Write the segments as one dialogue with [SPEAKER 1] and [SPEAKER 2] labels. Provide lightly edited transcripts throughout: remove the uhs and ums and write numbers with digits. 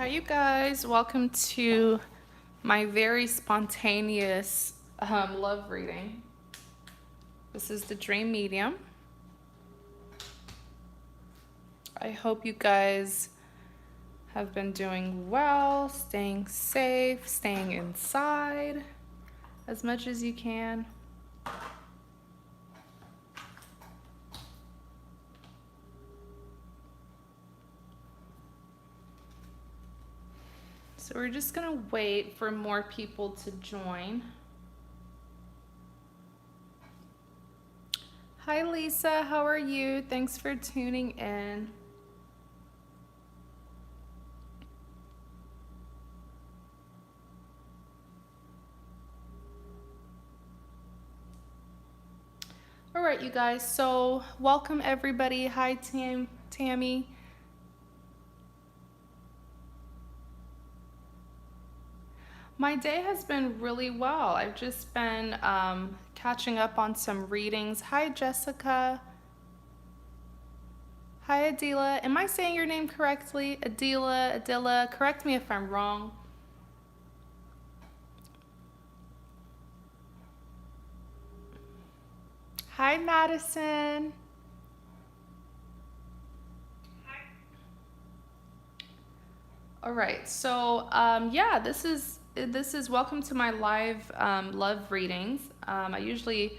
[SPEAKER 1] Hi, you guys. Welcome to my very spontaneous love reading. This is the Dream Medium. I hope you guys have been doing well, staying safe, staying inside as much as you can. So we're just going to wait for more people to join. Hi, Lisa. How are you? Thanks for tuning in. All right, you guys. So welcome, everybody. Hi, Tammy. My day has been really well. I've just been catching up on some readings. Hi, Jessica. Hi, Adila. Am I saying your name correctly? Adila. Correct me if I'm wrong. Hi, Madison. All right. So yeah, this is welcome to my live love readings. I usually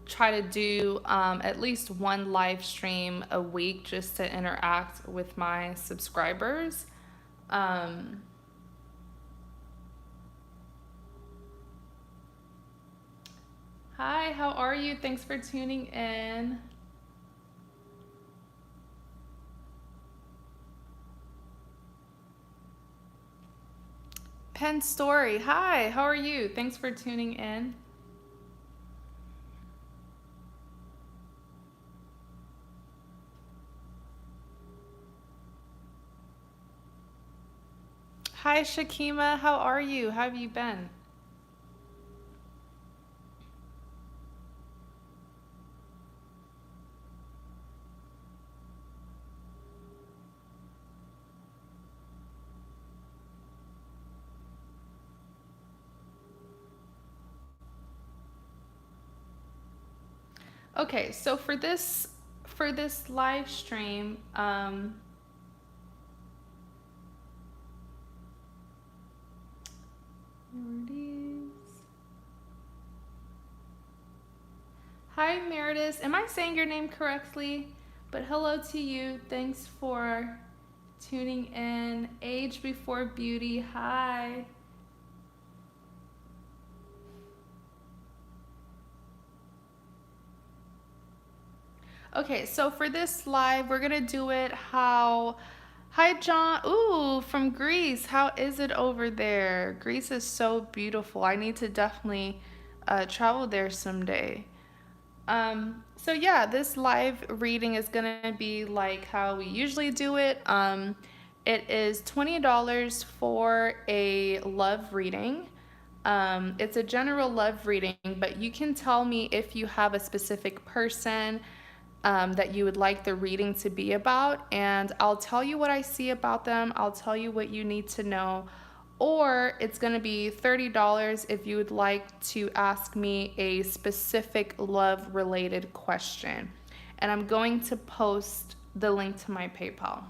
[SPEAKER 1] try to do at least one live stream a week just to interact with my subscribers. Um, Hi, how are you? Thanks for tuning in. Pen Story, hi, how are you? Thanks for tuning in. Hi, Shakima, how are you? How have you been? Okay, so for this live stream, here it is. Hi, Meredith. Am I saying your name correctly? But hello to you. Thanks for tuning in. Age Before Beauty. Hi. Okay, so for this live, we're gonna do it how. Hi, John. Ooh, from Greece. How is it over there? Greece is so beautiful. I need to definitely travel there someday. So yeah, this live reading is gonna be like how we usually do it. It is $20 for a love reading. It's a general love reading, but you can tell me if you have a specific person that you would like the reading to be about, and I'll tell you what I see about them. I'll tell you what you need to know. Or it's going to be $30 if you would like to ask me a specific love related question. And I'm going to post the link to my PayPal.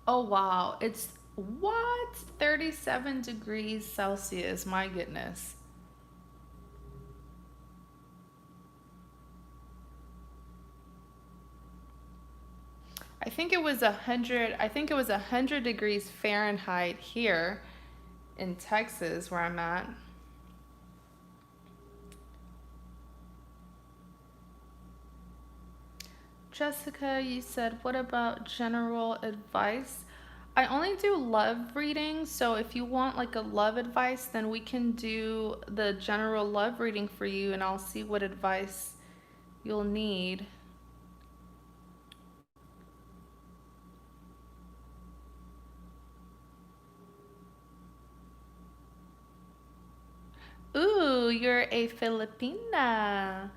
[SPEAKER 1] Oh, wow. It's what? 37 degrees Celsius. My goodness. I I think it was 100 degrees Fahrenheit here in Texas where I'm at. Jessica, you said, what about general advice? I only do love readings, so if you want like a love advice, then we can do the general love reading for you and I'll see what advice you'll need. Ooh, you're a Filipina.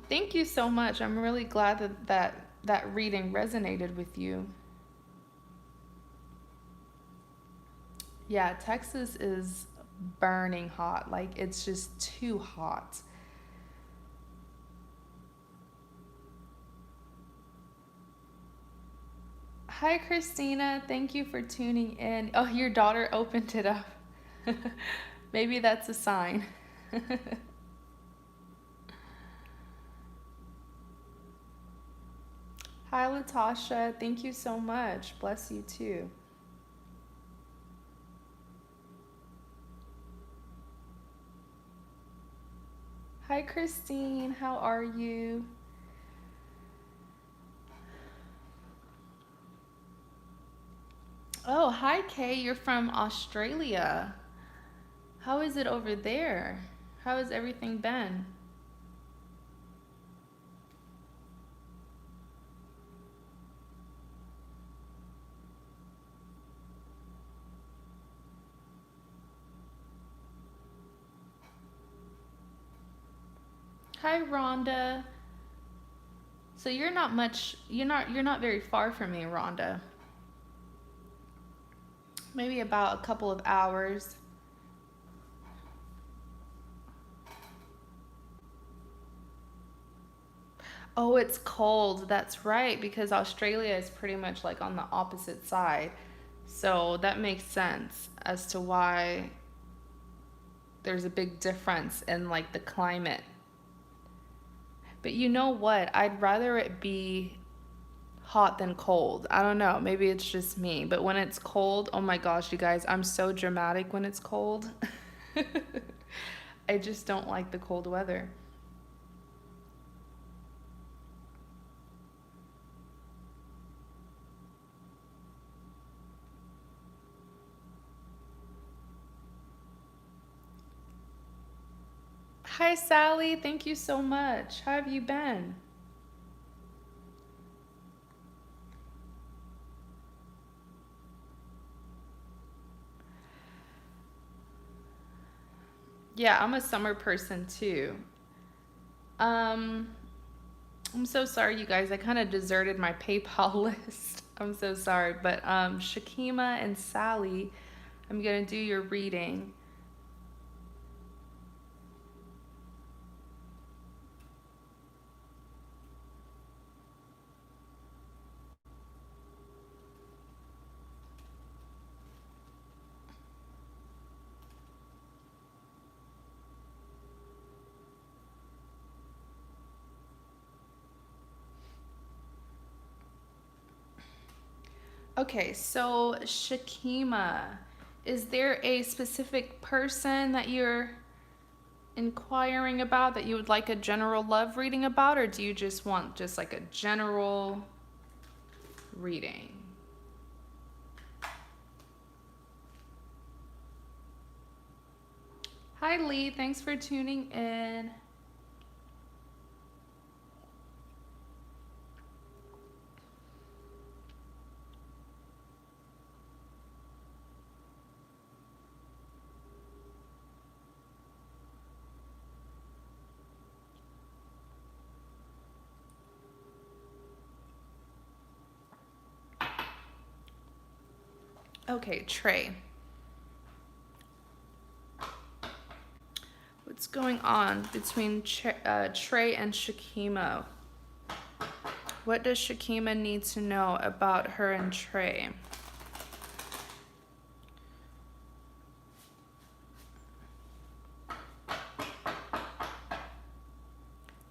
[SPEAKER 1] Thank you so much. I'm really glad that reading resonated with you. Yeah, Texas is burning hot. Like it's just too hot. Hi, Christina. Thank you for tuning in. Oh, your daughter opened it up. Maybe that's a sign. Hi, Latasha. Thank you so much. Bless you too. Hi, Christine. How are you? Oh, hi, Kay. You're from Australia. How is it over there? How has everything been? Hi, Rhonda. So you're not very far from me, Rhonda. Maybe about a couple of hours. Oh, it's cold. That's right, because Australia is pretty much like on the opposite side. So that makes sense as to why there's a big difference in like the climate. But you know what? I'd rather it be hot than cold. I don't know. Maybe it's just me. But when it's cold, oh my gosh, you guys, I'm so dramatic when it's cold. I just don't like the cold weather. Hi, Sally. Thank you so much. How have you been? Yeah, I'm a summer person too. Um, I'm so sorry, you guys. I kind of deserted my PayPal list. I'm so sorry. But Shakima and Sally, I'm going to do your reading. Okay, so Shakima, is there a specific person that you're inquiring about that you would like a general love reading about, or do you just want just like a general reading? Hi, Lee. Thanks for tuning in. Okay, Trey. What's going on between Trey and Shakima? What does Shakima need to know about her and Trey?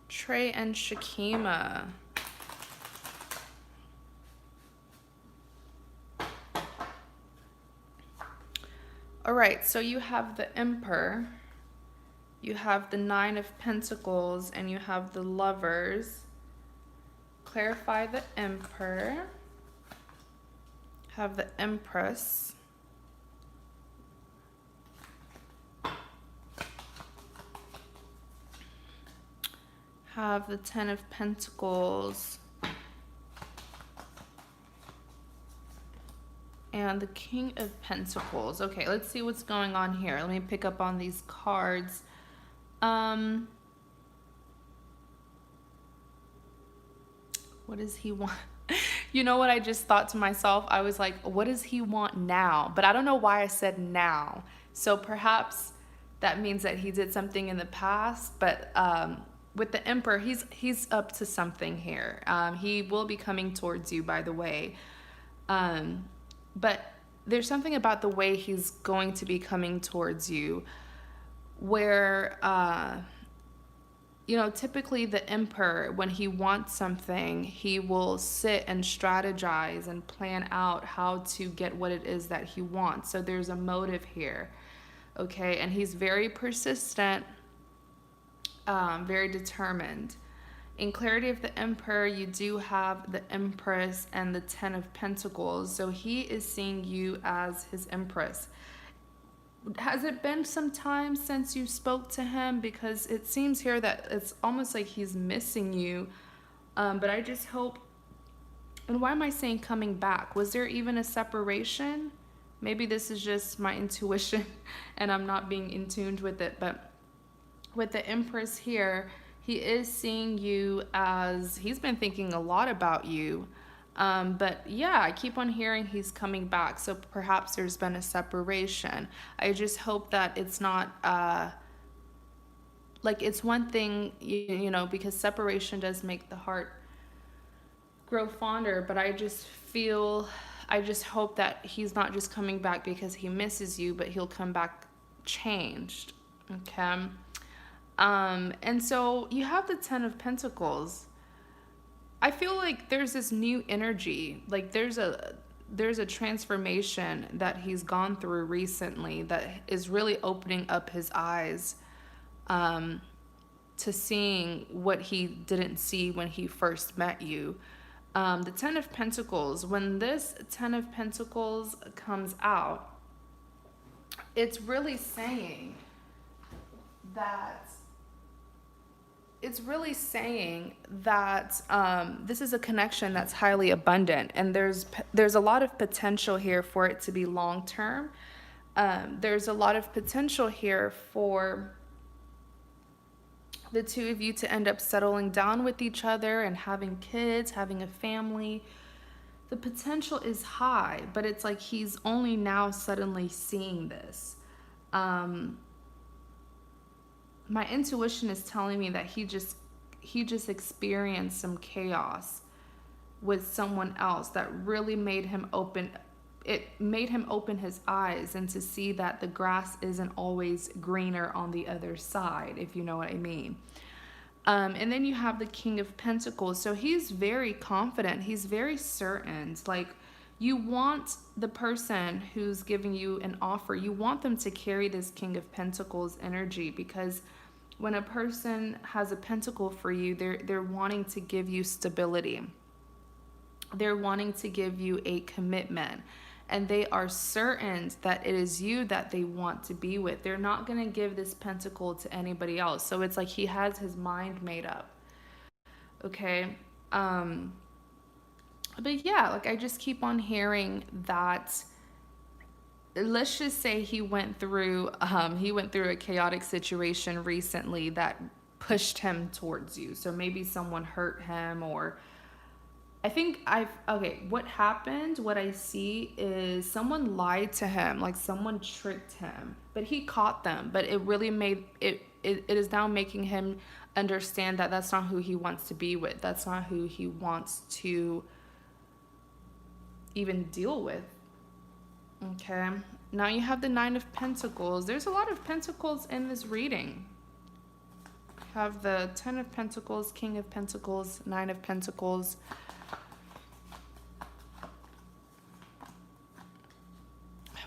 [SPEAKER 1] Trey and Shakima. All right, so you have the Emperor, you have the Nine of Pentacles, and you have the Lovers. Clarify the Emperor. Have the Empress. Have the Ten of Pentacles. And the King of Pentacles. Okay, let's see what's going on here. Let me pick up on these cards. What does he want? You know what I just thought to myself? I was like, what does he want now? But I don't know why I said now. So perhaps that means that he did something in the past. But with the Emperor, he's up to something here. He will be coming towards you, by the way. But there's something about the way he's going to be coming towards you where, you know, typically the Emperor, when he wants something, he will sit and strategize and plan out how to get what it is that he wants. So there's a motive here, okay? And he's very persistent, very determined. In clarity of the Emperor, you do have the Empress and the Ten of Pentacles. So he is seeing you as his Empress. Has it been some time since you spoke to him? Because it seems here that it's almost like he's missing you. But I just hope, and why am I saying coming back? Was there even a separation? Maybe this is just my intuition and I'm not being in tune with it. But with the Empress here, he is seeing you as, he's been thinking a lot about you. But yeah, I keep on hearing he's coming back. So perhaps there's been a separation. I just hope that it's not, like it's one thing, you know, because separation does make the heart grow fonder. But I just feel, I just hope that he's not just coming back because he misses you, but he'll come back changed. Okay. And so you have the Ten of Pentacles. I feel like there's this new energy. Like there's a transformation that he's gone through recently that is really opening up his eyes to seeing what he didn't see when he first met you. The Ten of Pentacles, when this Ten of Pentacles comes out, it's really saying that this is a connection that's highly abundant, and there's a lot of potential here for it to be long term. There's a lot of potential here for the two of you to end up settling down with each other and having kids, having a family. The potential is high, but it's like he's only now suddenly seeing this. My intuition is telling me that he just experienced some chaos with someone else that really made him open his eyes and to see that the grass isn't always greener on the other side, if you know what I mean. And then you have the King of Pentacles. So he's very confident. He's very certain. Like, you want the person who's giving you an offer, you want them to carry this King of Pentacles energy, because when a person has a pentacle for you, they're wanting to give you stability. They're wanting to give you a commitment. And they are certain that it is you that they want to be with. They're not going to give this pentacle to anybody else. So it's like he has his mind made up. Okay? But yeah, like I just keep on hearing that, let's just say he went through a chaotic situation recently that pushed him towards you. So maybe someone hurt him, or what happened, what I see is someone lied to him, like someone tricked him, but he caught them. But it really made it is now making him understand that that's not who he wants to be with. That's not who he wants to even deal with. Okay, now you have the Nine of Pentacles. There's a lot of pentacles in this reading. You have the Ten of Pentacles, King of Pentacles, Nine of Pentacles.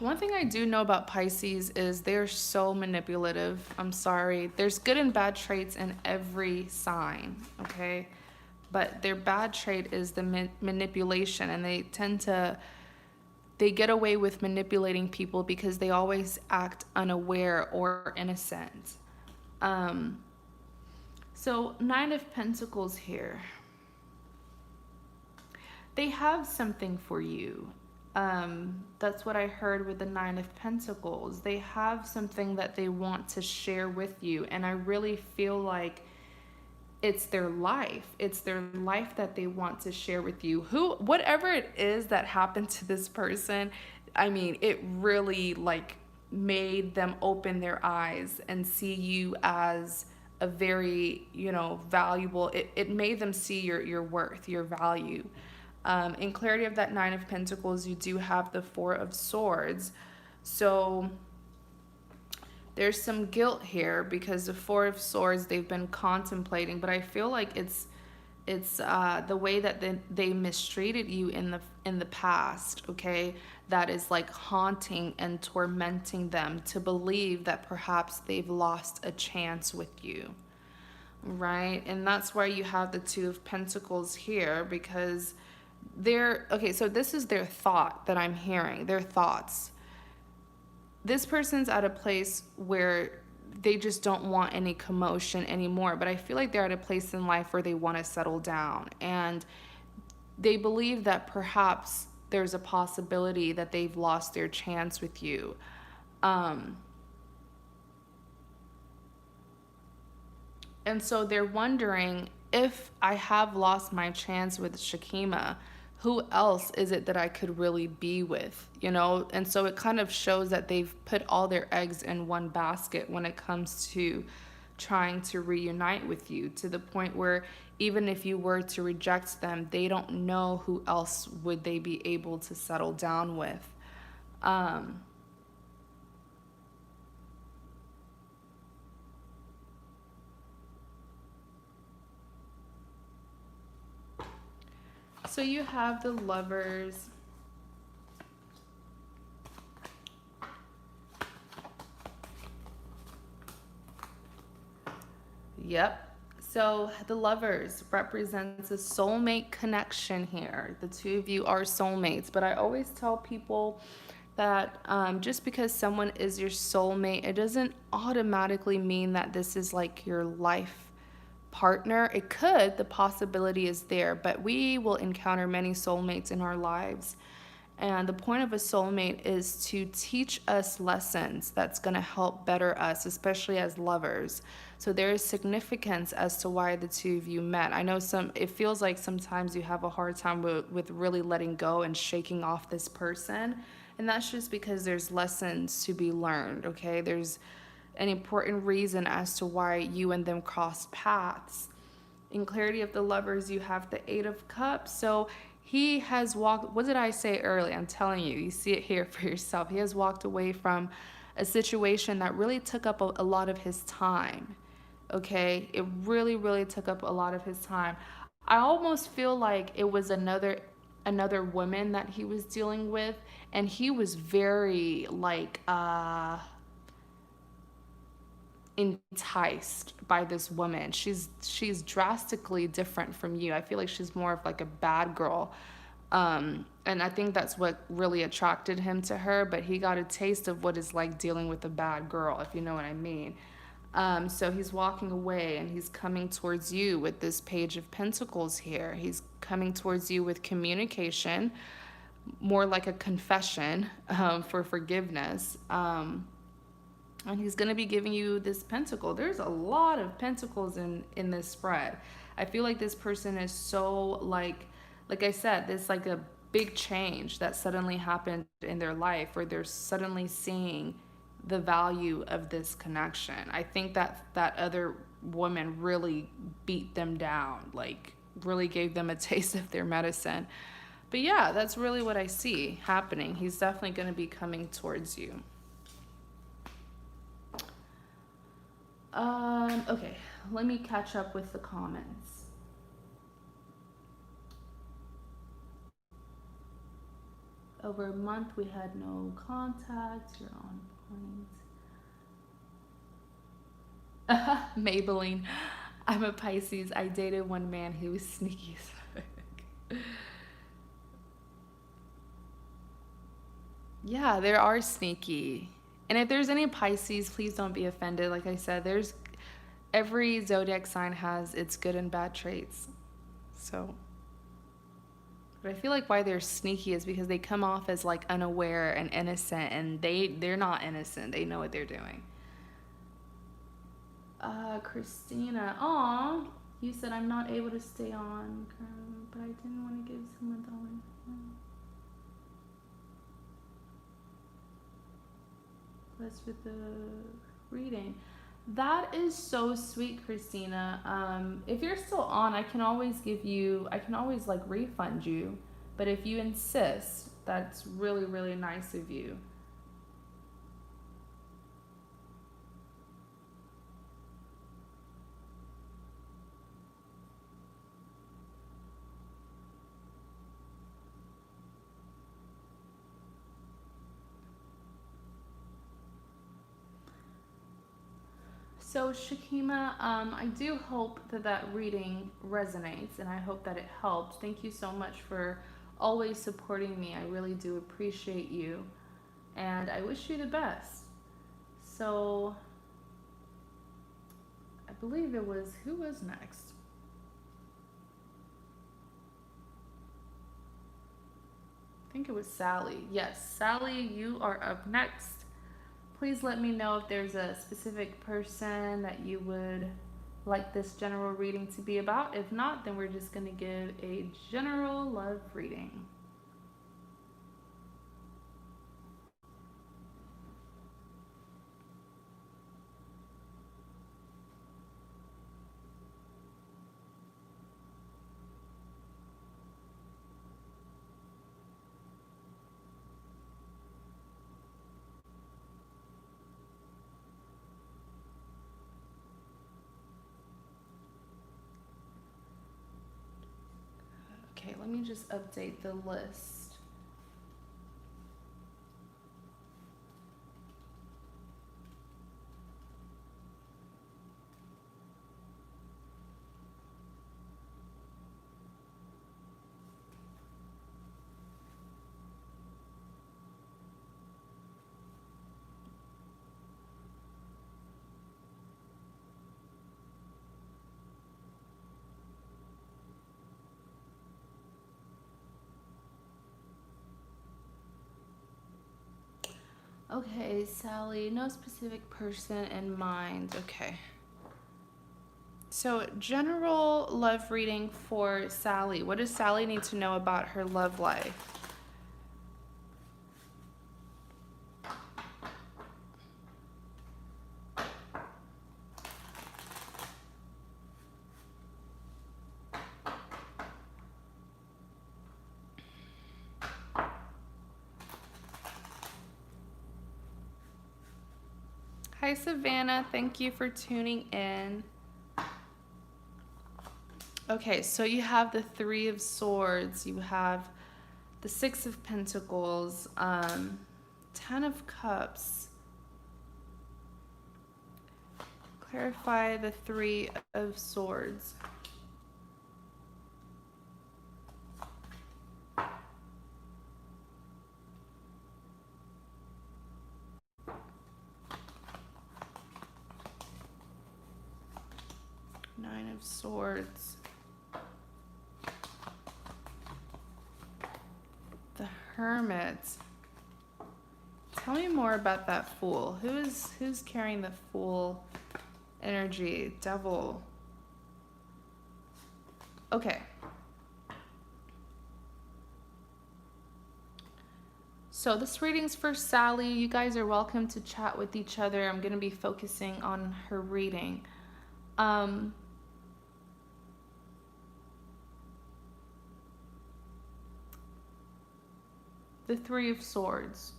[SPEAKER 1] One thing I do know about Pisces is they're so manipulative. I'm sorry. There's good and bad traits in every sign, okay? But their bad trait is the manipulation, and they get away with manipulating people because they always act unaware or innocent. Um, so, Nine of Pentacles here. They have something for you. That's what I heard with the Nine of Pentacles. They have something that they want to share with you. And I really feel like it's their life. It's their life that they want to share with you. Whatever it is that happened to this person, I mean, it really like made them open their eyes and see you as a very, valuable, it made them see your worth, your value. In clarity of that Nine of Pentacles, you do have the Four of Swords. So there's some guilt here because the Four of Swords they've been contemplating, but I feel like it's the way that they mistreated you in the past, okay, that is like haunting and tormenting them to believe that perhaps they've lost a chance with you, right? And that's why you have the Two of Pentacles here, because they're okay, so this is their thought that I'm hearing, their thoughts. This person's at a place where they just don't want any commotion anymore, but I feel like they're at a place in life where they want to settle down, and they believe that perhaps there's a possibility that they've lost their chance with you. And so they're wondering, if I have lost my chance with Shakima, who else is it that I could really be with, And so it kind of shows that they've put all their eggs in one basket when it comes to trying to reunite with you, to the point where even if you were to reject them, they don't know who else would they be able to settle down with. So you have the Lovers. Yep. So the Lovers represents a soulmate connection here. The two of you are soulmates, but I always tell people that just because someone is your soulmate, it doesn't automatically mean that this is like your life partner. It could, the possibility is there, but we will encounter many soulmates in our lives. And the point of a soulmate is to teach us lessons that's going to help better us, especially as lovers. So there is significance as to why the two of you met. I know it feels like sometimes you have a hard time with really letting go and shaking off this person. And that's just because there's lessons to be learned, okay? There's an important reason as to why you and them crossed paths. In clarity of the Lovers, you have the Eight of Cups. So he has walked, what did I say earlier? I'm telling you, you see it here for yourself. He has walked away from a situation that really took up a lot of his time. Okay? It really, really took up a lot of his time. I almost feel like it was another woman that he was dealing with, and he was very like enticed by this woman. She's drastically different from you. I feel like she's more of like a bad girl. And I think that's what really attracted him to her, but he got a taste of what it's like dealing with a bad girl, if you know what I mean. So he's walking away and he's coming towards you with this Page of Pentacles here. He's coming towards you with communication, more like a confession for forgiveness. And he's going to be giving you this pentacle. There's a lot of pentacles in this spread. I feel like this person is so like I said, this like a big change that suddenly happened in their life, where they're suddenly seeing the value of this connection. I think that other woman really beat them down, like really gave them a taste of their medicine. But yeah, that's really what I see happening. He's definitely going to be coming towards you. Okay, let me catch up with the comments. Over a month we had no contact. You're on point. Maybelline. I'm a Pisces. I dated one man who was sneaky as fuck. Yeah, there are sneaky. And if there's any Pisces, please don't be offended. Like I said, there's every zodiac sign has its good and bad traits. So, but I feel like why they're sneaky is because they come off as like unaware and innocent, and they're not innocent. They know what they're doing. Christina. Aw, you said I'm not able to stay on, but I didn't want to give someone the What's with the reading? That is so sweet, Christina. If you're still on, I can always like refund you. But if you insist, that's really, really nice of you. So, Shakima, I do hope that that reading resonates and I hope that it helped. Thank you so much for always supporting me. I really do appreciate you and I wish you the best. So, I believe it was who was next? I think it was Sally. Yes, Sally, you are up next. Please let me know if there's a specific person that you would like this general reading to be about. If not, then we're just going to give a general love reading. Okay, let me just update the list. Okay, Sally, no specific person in mind. Okay. So, general love reading for Sally. What does Sally need to know about her love life? Hi, Savannah. Thank you for tuning in. Okay, so you have the Three of Swords, you have the Six of Pentacles, Ten of Cups. Clarify the Three of Swords. Nine of Swords. The Hermit. Tell me more about that Fool. Who's carrying the Fool energy? Devil. Okay. So this reading's for Sally. You guys are welcome to chat with each other. I'm going to be focusing on her reading. The Three of Swords.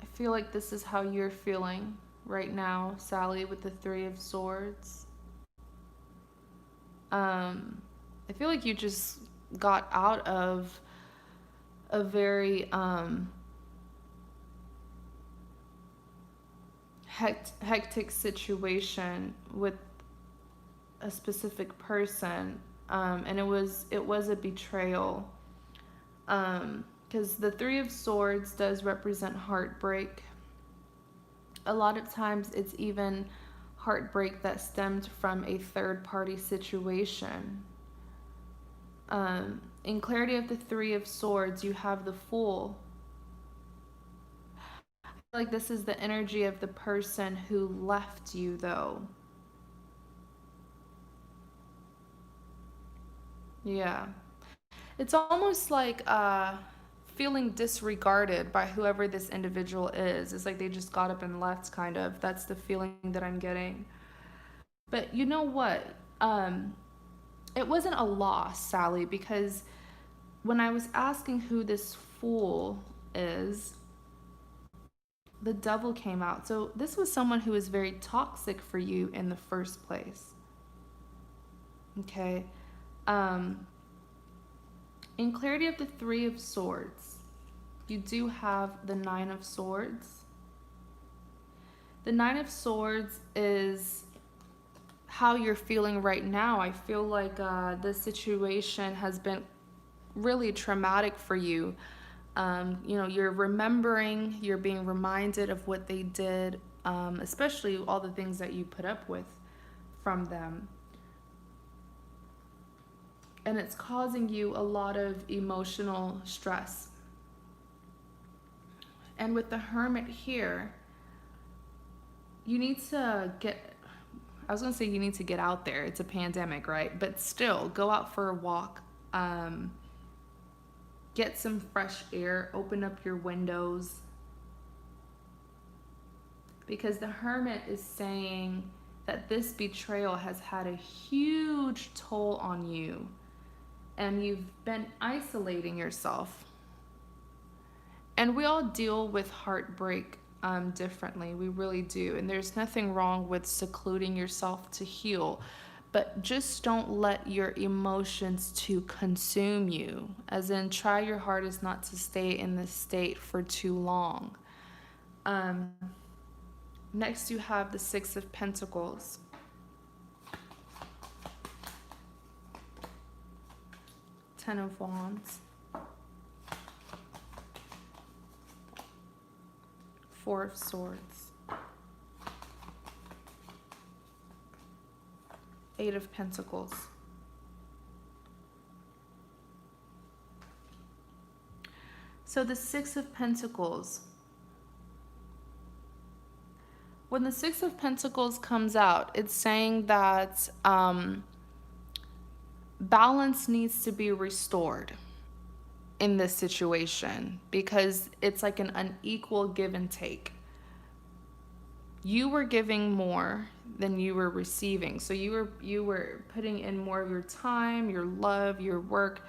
[SPEAKER 1] I feel like this is how you're feeling right now, Sally, with the Three of Swords. I feel like you just got out of a very hectic situation with a specific person, and it was a betrayal. Because the Three of Swords does represent heartbreak. A lot of times it's even heartbreak that stemmed from a third party situation. In clarity of the Three of Swords, you have the Fool. Like this is the energy of the person who left you, though. Yeah. It's almost like feeling disregarded by whoever this individual is. It's like they just got up and left, kind of. That's the feeling that I'm getting. But you know what? Um, it wasn't a loss, Sally, because when I was asking who this fool is, the devil came out. So this was someone who was very toxic for you in the first place. Okay. Um, in clarity of the Three of Swords, you do have the Nine of Swords. The Nine of Swords is how you're feeling right now. I feel like this situation has been really traumatic for you. You're remembering, you're being reminded of what they did, especially all the things that you put up with from them. And it's causing you a lot of emotional stress. And with the Hermit here, you need to I was going to say you need to get out there. It's a pandemic, right? But still, go out for a walk. Get some fresh air. Open up your windows. Because the Hermit is saying that this betrayal has had a huge toll on you. And you've been isolating yourself. And we all deal with heartbreak differently. We really do. And there's nothing wrong with secluding yourself to heal. But just don't let your emotions to consume you. As in, try your hardest not to stay in this state for too long. Next, you have the Six of Pentacles. Ten of Wands. Four of Swords. Eight of Pentacles. So the Six of Pentacles. When the Six of Pentacles comes out, it's saying that balance needs to be restored in this situation because it's like an unequal give and take. You were giving more than you were receiving. So you were putting in more of your time, your love, your work,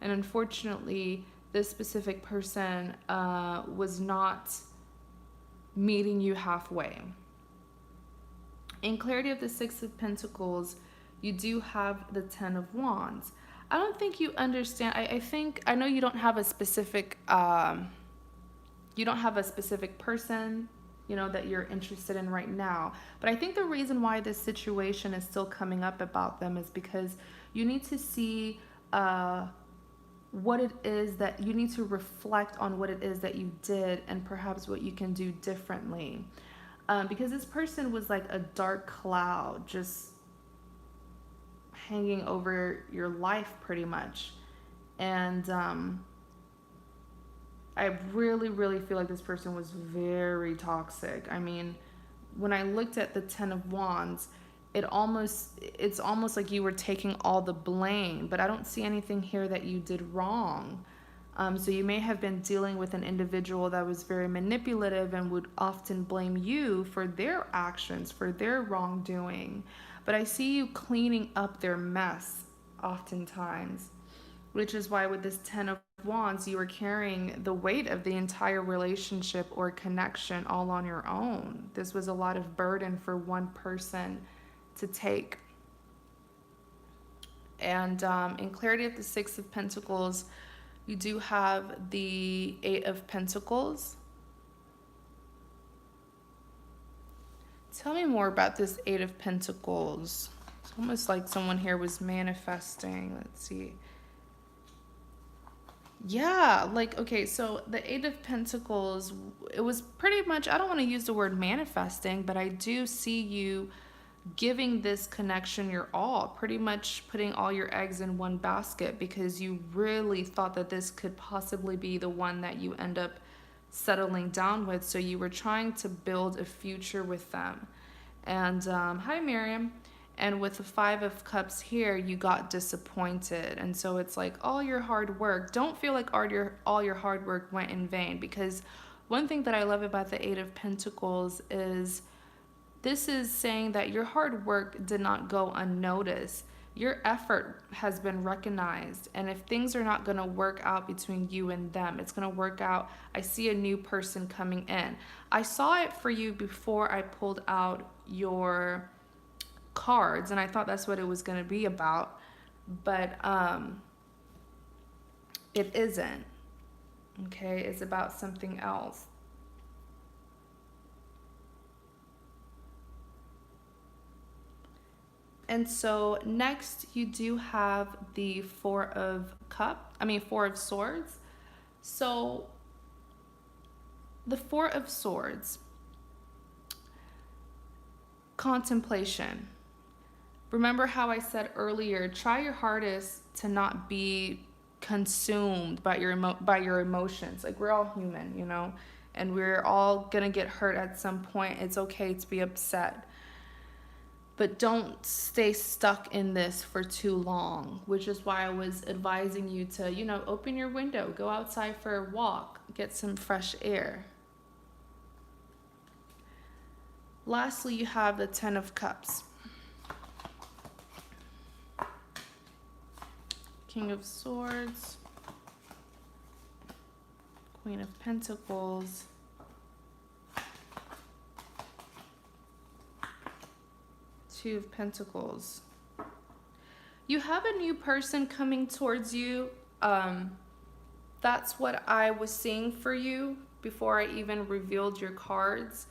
[SPEAKER 1] and unfortunately, this specific person was not meeting you halfway. In clarity of the Six of Pentacles, you do have the Ten of Wands. I don't think you understand. I know you don't have a specific person, that you're interested in right now. But I think the reason why this situation is still coming up about them is because you need to see what it is that you need to reflect on, what it is that you did and perhaps what you can do differently. Because this person was like a dark cloud just hanging over your life pretty much. And I really, really feel like this person was very toxic. I mean, when I looked at the Ten of Wands, it's almost like you were taking all the blame, but I don't see anything here that you did wrong. So you may have been dealing with an individual that was very manipulative and would often blame you for their actions, for their wrongdoing. But I see you cleaning up their mess oftentimes, which is why with this Ten of Wands, you are carrying the weight of the entire relationship or connection all on your own. This was a lot of burden for one person to take. And in clarity of the Six of Pentacles, You do have the Eight of Pentacles. Tell me more about this Eight of Pentacles. It's almost like someone here was manifesting. Let's see. Yeah, like, okay, so the Eight of Pentacles, it was pretty much, I don't want to use the word manifesting, but I do see you giving this connection your all, pretty much putting all your eggs in one basket because you really thought that this could possibly be the one that you end up settling down with. So you were trying to build a future with them. And hi, Miriam. And with the Five of Cups here, you got disappointed. And so it's like all your hard work, don't feel like all your hard work went in vain, because one thing that I love about the Eight of Pentacles is this is saying that your hard work did not go unnoticed. Your effort has been recognized. And if things are not going to work out between you and them, it's going to work out. I see a new person coming in. I saw it for you before I pulled out your cards, and I thought that's what it was going to be about. But it isn't. Okay? It's about something else. And so next you do have the Four of Swords. So the Four of Swords, contemplation. Remember how I said earlier, try your hardest to not be consumed by your emotions. Like, we're all human, you know, and we're all gonna get hurt at some point. It's okay to be upset. But don't stay stuck in this for too long, which is why I was advising you to, you know, open your window, go outside for a walk, get some fresh air. Lastly, you have the Ten of Cups. King of Swords, Queen of Pentacles, Two of Pentacles. You have a new person coming towards you. That's what I was seeing for you before I even revealed your cards.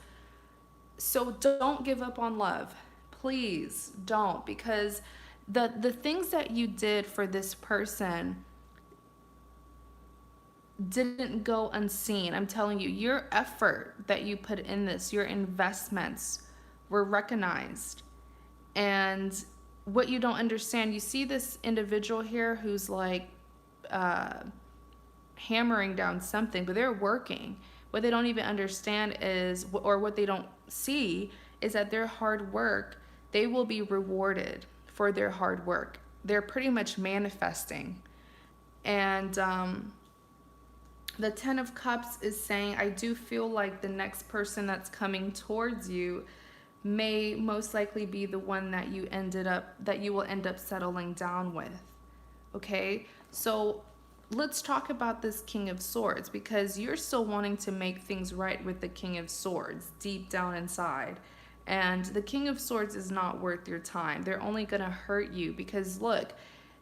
[SPEAKER 1] So don't give up on love. Please don't, because the things that you did for this person didn't go unseen. I'm telling you, your effort that you put in this, your investments were recognized. And what you don't understand, you see this individual here who's like hammering down something, but they're working. What they don't even understand is, or what they don't see, is that their hard work, they will be rewarded for their hard work. They're pretty much manifesting. And the Ten of Cups is saying, I do feel like the next person that's coming towards you may most likely be the one that you will end up settling down with. Okay, so let's talk about this King of Swords, because you're still wanting to make things right with the King of Swords deep down inside. And the King of Swords is not worth your time. They're only gonna hurt you, because look,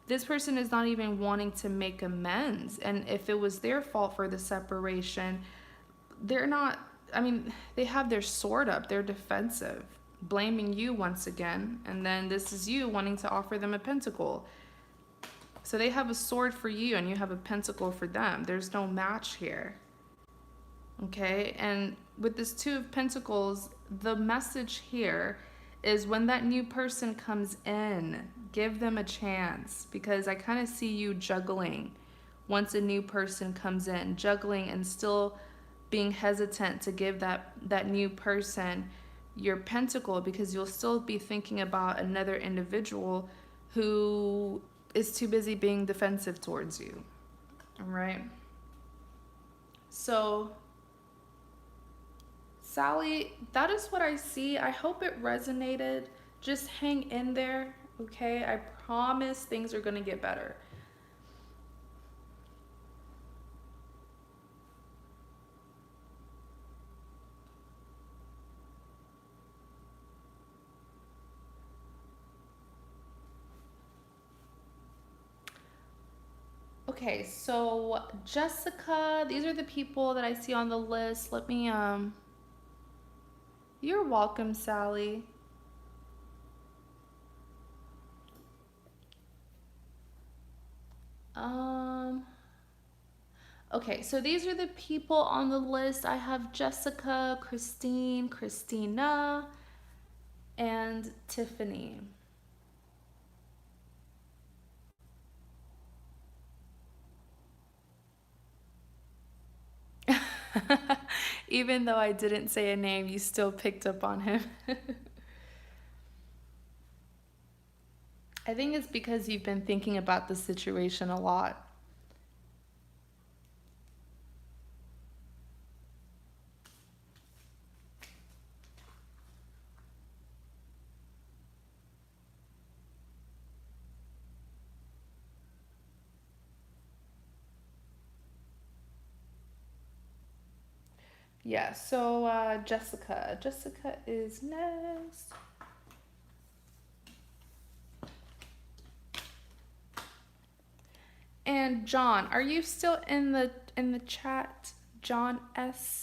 [SPEAKER 1] this person is not even wanting to make amends. And if it was their fault for the separation, they're not, I mean, they have their sword up, they're defensive, blaming you once again, and then this is you wanting to offer them a pentacle. So they have a sword for you and you have a pentacle for them. There's no match here. Okay, and with this Two of Pentacles, the message here is when that new person comes in, give them a chance, because I kind of see you juggling once a new person comes in, juggling and still being hesitant to give that new person your pentacle, because you'll still be thinking about another individual who is too busy being defensive towards you. All right. So, Sally, that is what I see. I hope it resonated. Just hang in there, okay? I promise things are going to get better. Okay, so Jessica, these are the people that I see on the list. Let me You're welcome, Sally. Um Okay, so these are the people on the list. I have Jessica, Christine, Christina, and Tiffany. Even though I didn't say a name, you still picked up on him. I think it's because you've been thinking about the situation a lot. Yeah, so Jessica. Jessica is next. And John, are you still in the chat? John S.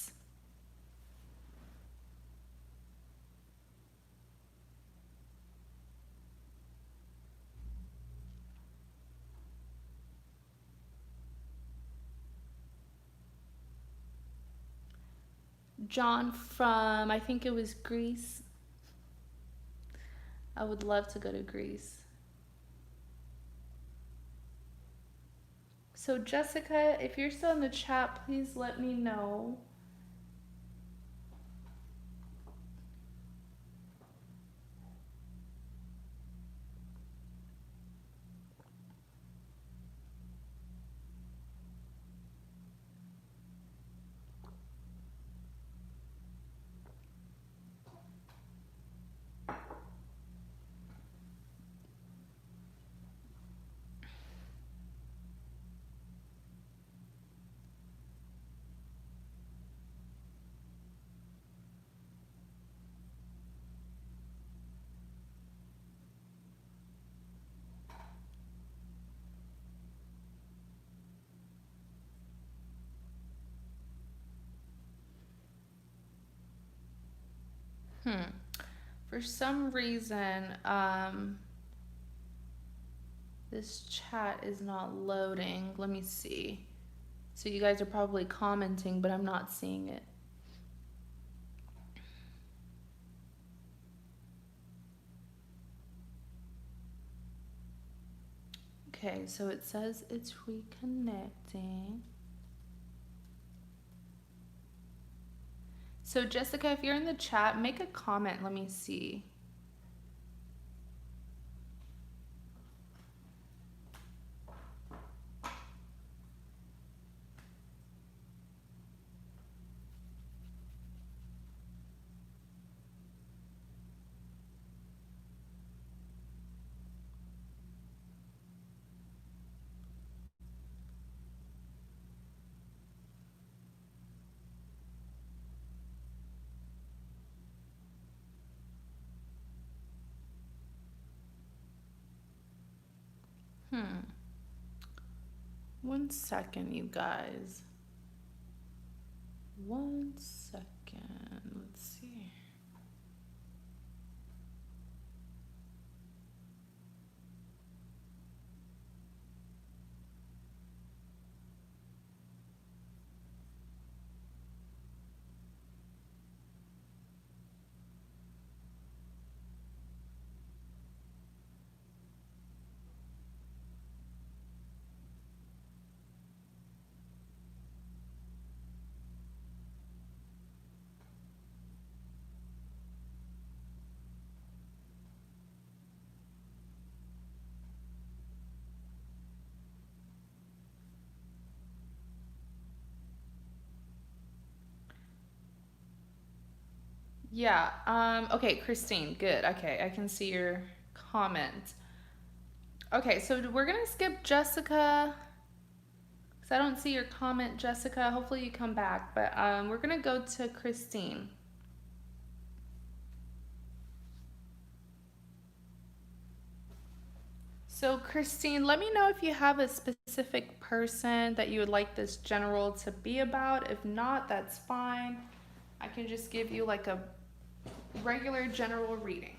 [SPEAKER 1] John from, I think it was Greece. I would love to go to Greece. So Jessica, if you're still in the chat, please let me know. Hmm. For some reason, this chat is not loading. Let me see. So you guys are probably commenting, but I'm not seeing it. Okay, so it says it's reconnecting. So Jessica, if you're in the chat, make a comment. Let me see. Hmm. 1 second, you guys. 1 second. Let's see. Yeah. Okay, Christine, good. Okay, I can see your comment. Okay, so we're gonna skip Jessica because I don't see your comment, Jessica. Hopefully you come back, but we're gonna go to Christine. So, Christine, let me know if you have a specific person that you would like this general to be about. If not, that's fine. I can just give you like a regular general reading.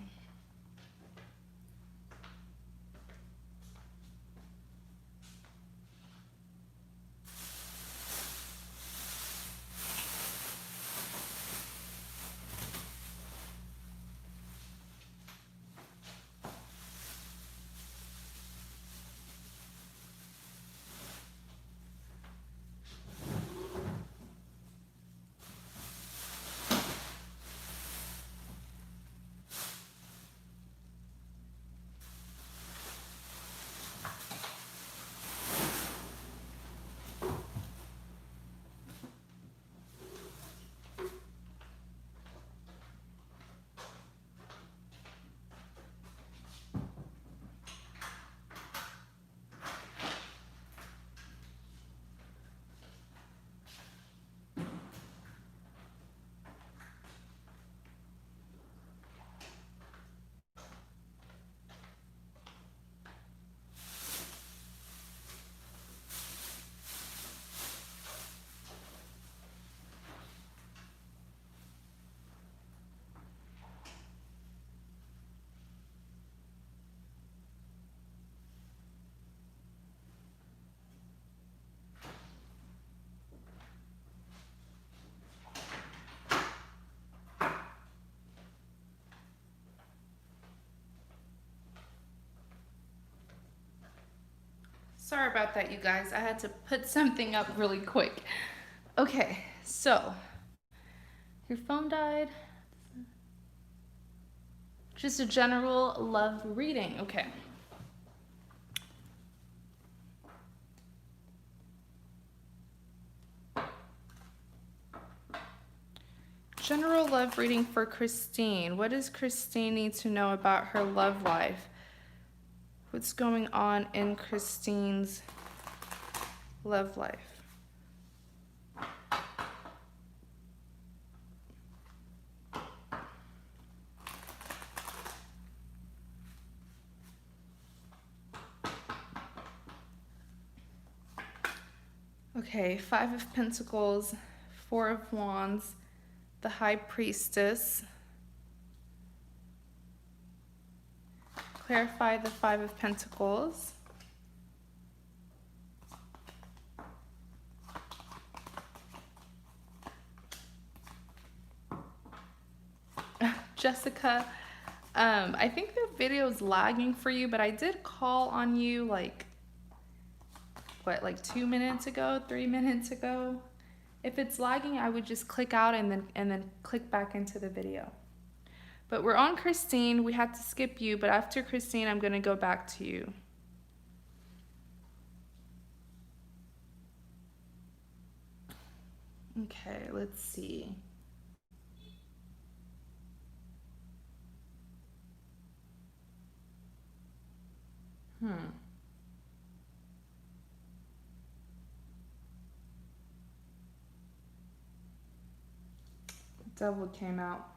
[SPEAKER 1] Sorry about that, you guys. I had to put something up really quick. Okay, so your phone died. Just a general love reading. Okay. General love reading for Christine. What does Christine need to know about her love life? What's going on in Christine's love life? Okay, Five of Pentacles, Four of Wands, the High Priestess. Clarify the Five of Pentacles. Jessica, I think the video's lagging for you, but I did call on you like 2 minutes ago, 3 minutes ago. If it's lagging, I would just click out and then click back into the video. But we're on Christine. We had to skip you, but after Christine, I'm going to go back to you. Okay, let's see. Devil came out.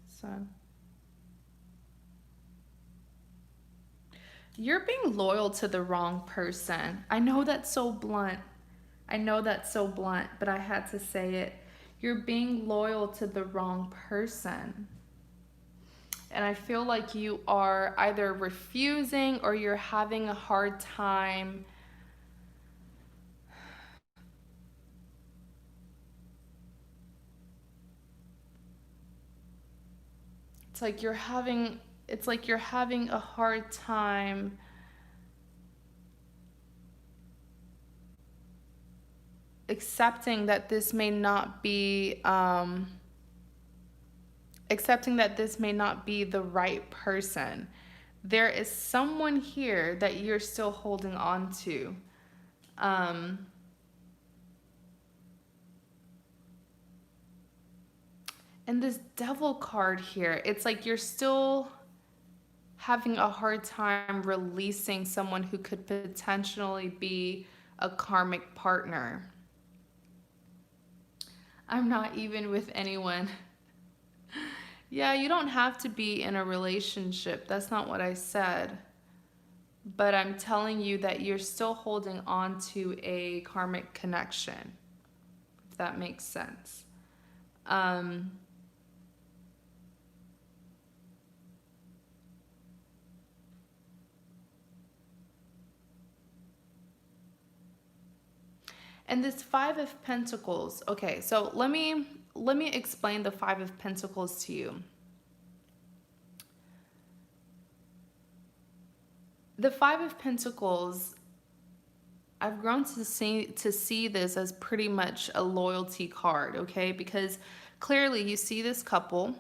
[SPEAKER 1] Sun. You're being loyal to the wrong person. I know that's so blunt. But I had to say it. You're being loyal to the wrong person. And I feel like you are either refusing or you're having a hard time it's like you're having a hard time accepting that this may not be the right person. There is someone here that you're still holding on to. And this devil card here, it's like you're still having a hard time releasing someone who could potentially be a karmic partner. I'm not even with anyone. Yeah, you don't have to be in a relationship. That's not what I said. But I'm telling you that you're still holding on to a karmic connection, if that makes sense. Um, and this Five of Pentacles. Okay, so let me explain the Five of Pentacles to you. The Five of Pentacles, I've grown to see this as pretty much a loyalty card, okay? Because clearly you see this couple,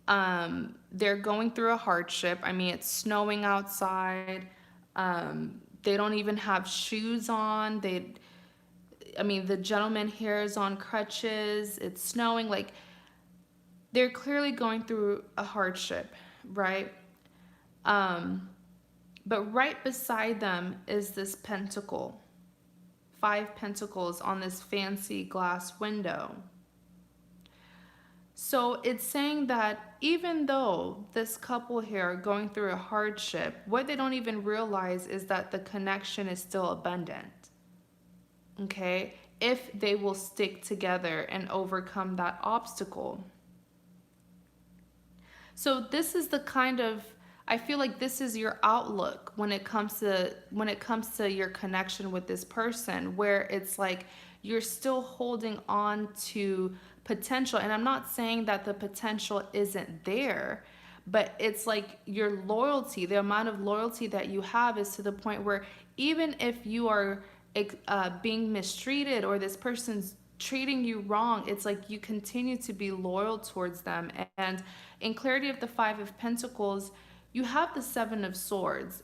[SPEAKER 1] they're going through a hardship. I mean, it's snowing outside. They don't even have shoes on. I mean, the gentleman here is on crutches. It's snowing. Like, they're clearly going through a hardship, right? Um, but right beside them is this pentacle, five pentacles on this fancy glass window. So it's saying that even though this couple here are going through a hardship, what they don't even realize is that the connection is still abundant. Okay? If they will stick together and overcome that obstacle. So this is the kind of, I feel like this is your outlook when it comes to your connection with this person, where it's like you're still holding on to potential. And I'm not saying that the potential isn't there, but it's like your loyalty, the amount of loyalty that you have is to the point where even if you are being mistreated or this person's treating you wrong, it's like you continue to be loyal towards them. And in clarity of the Five of Pentacles, you have the Seven of Swords.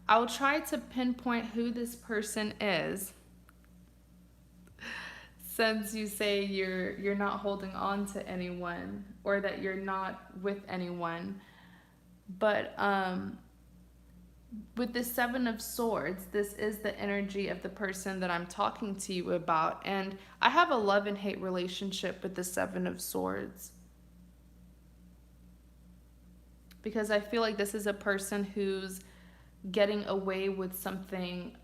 [SPEAKER 1] I'll try to pinpoint who this person is, since you say you're not holding on to anyone or that you're not with anyone. But with the Seven of Swords, this is the energy of the person that I'm talking to you about. And I have a love and hate relationship with the Seven of Swords, because I feel like this is a person who's getting away with something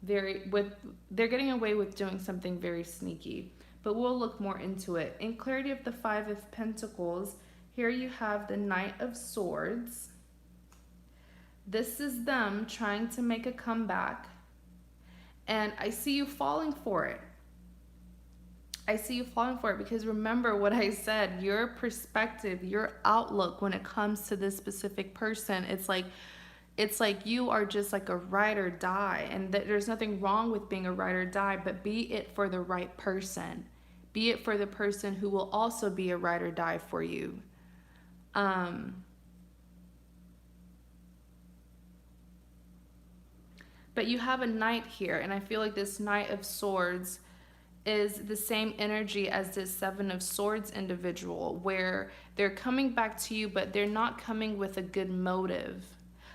[SPEAKER 1] they're getting away with doing something very sneaky. But we'll look more into it. In clarity of the Five of Pentacles, here you have the Knight of Swords. This is them trying to make a comeback. And I see you falling for it. I see you falling for it because remember what I said, your perspective, your outlook when it comes to this specific person, it's like you are just like a ride or die. And there's nothing wrong with being a ride or die, but be it for the right person. Be it for the person who will also be a ride or die for you. But you have a knight here, and I feel like this Knight of Swords is the same energy as this Seven of Swords individual, where they're coming back to you, but they're not coming with a good motive.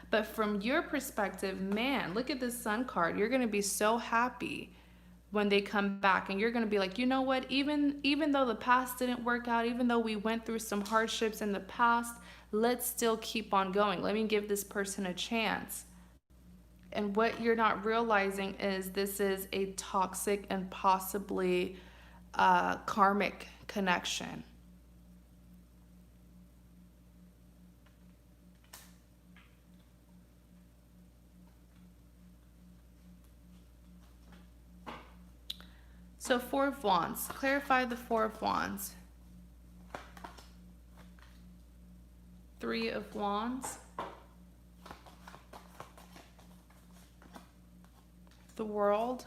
[SPEAKER 1] But from your perspective, man, look at this Sun card. You're going to be so happy when they come back, and you're going to be like, you know what, even though the past didn't work out, even though we went through some hardships in the past, let's still keep on going. Let me give this person a chance. And what you're not realizing is this is a toxic and possibly karmic connection. So Four of Wands. Clarify the Four of Wands. Three of Wands. The World.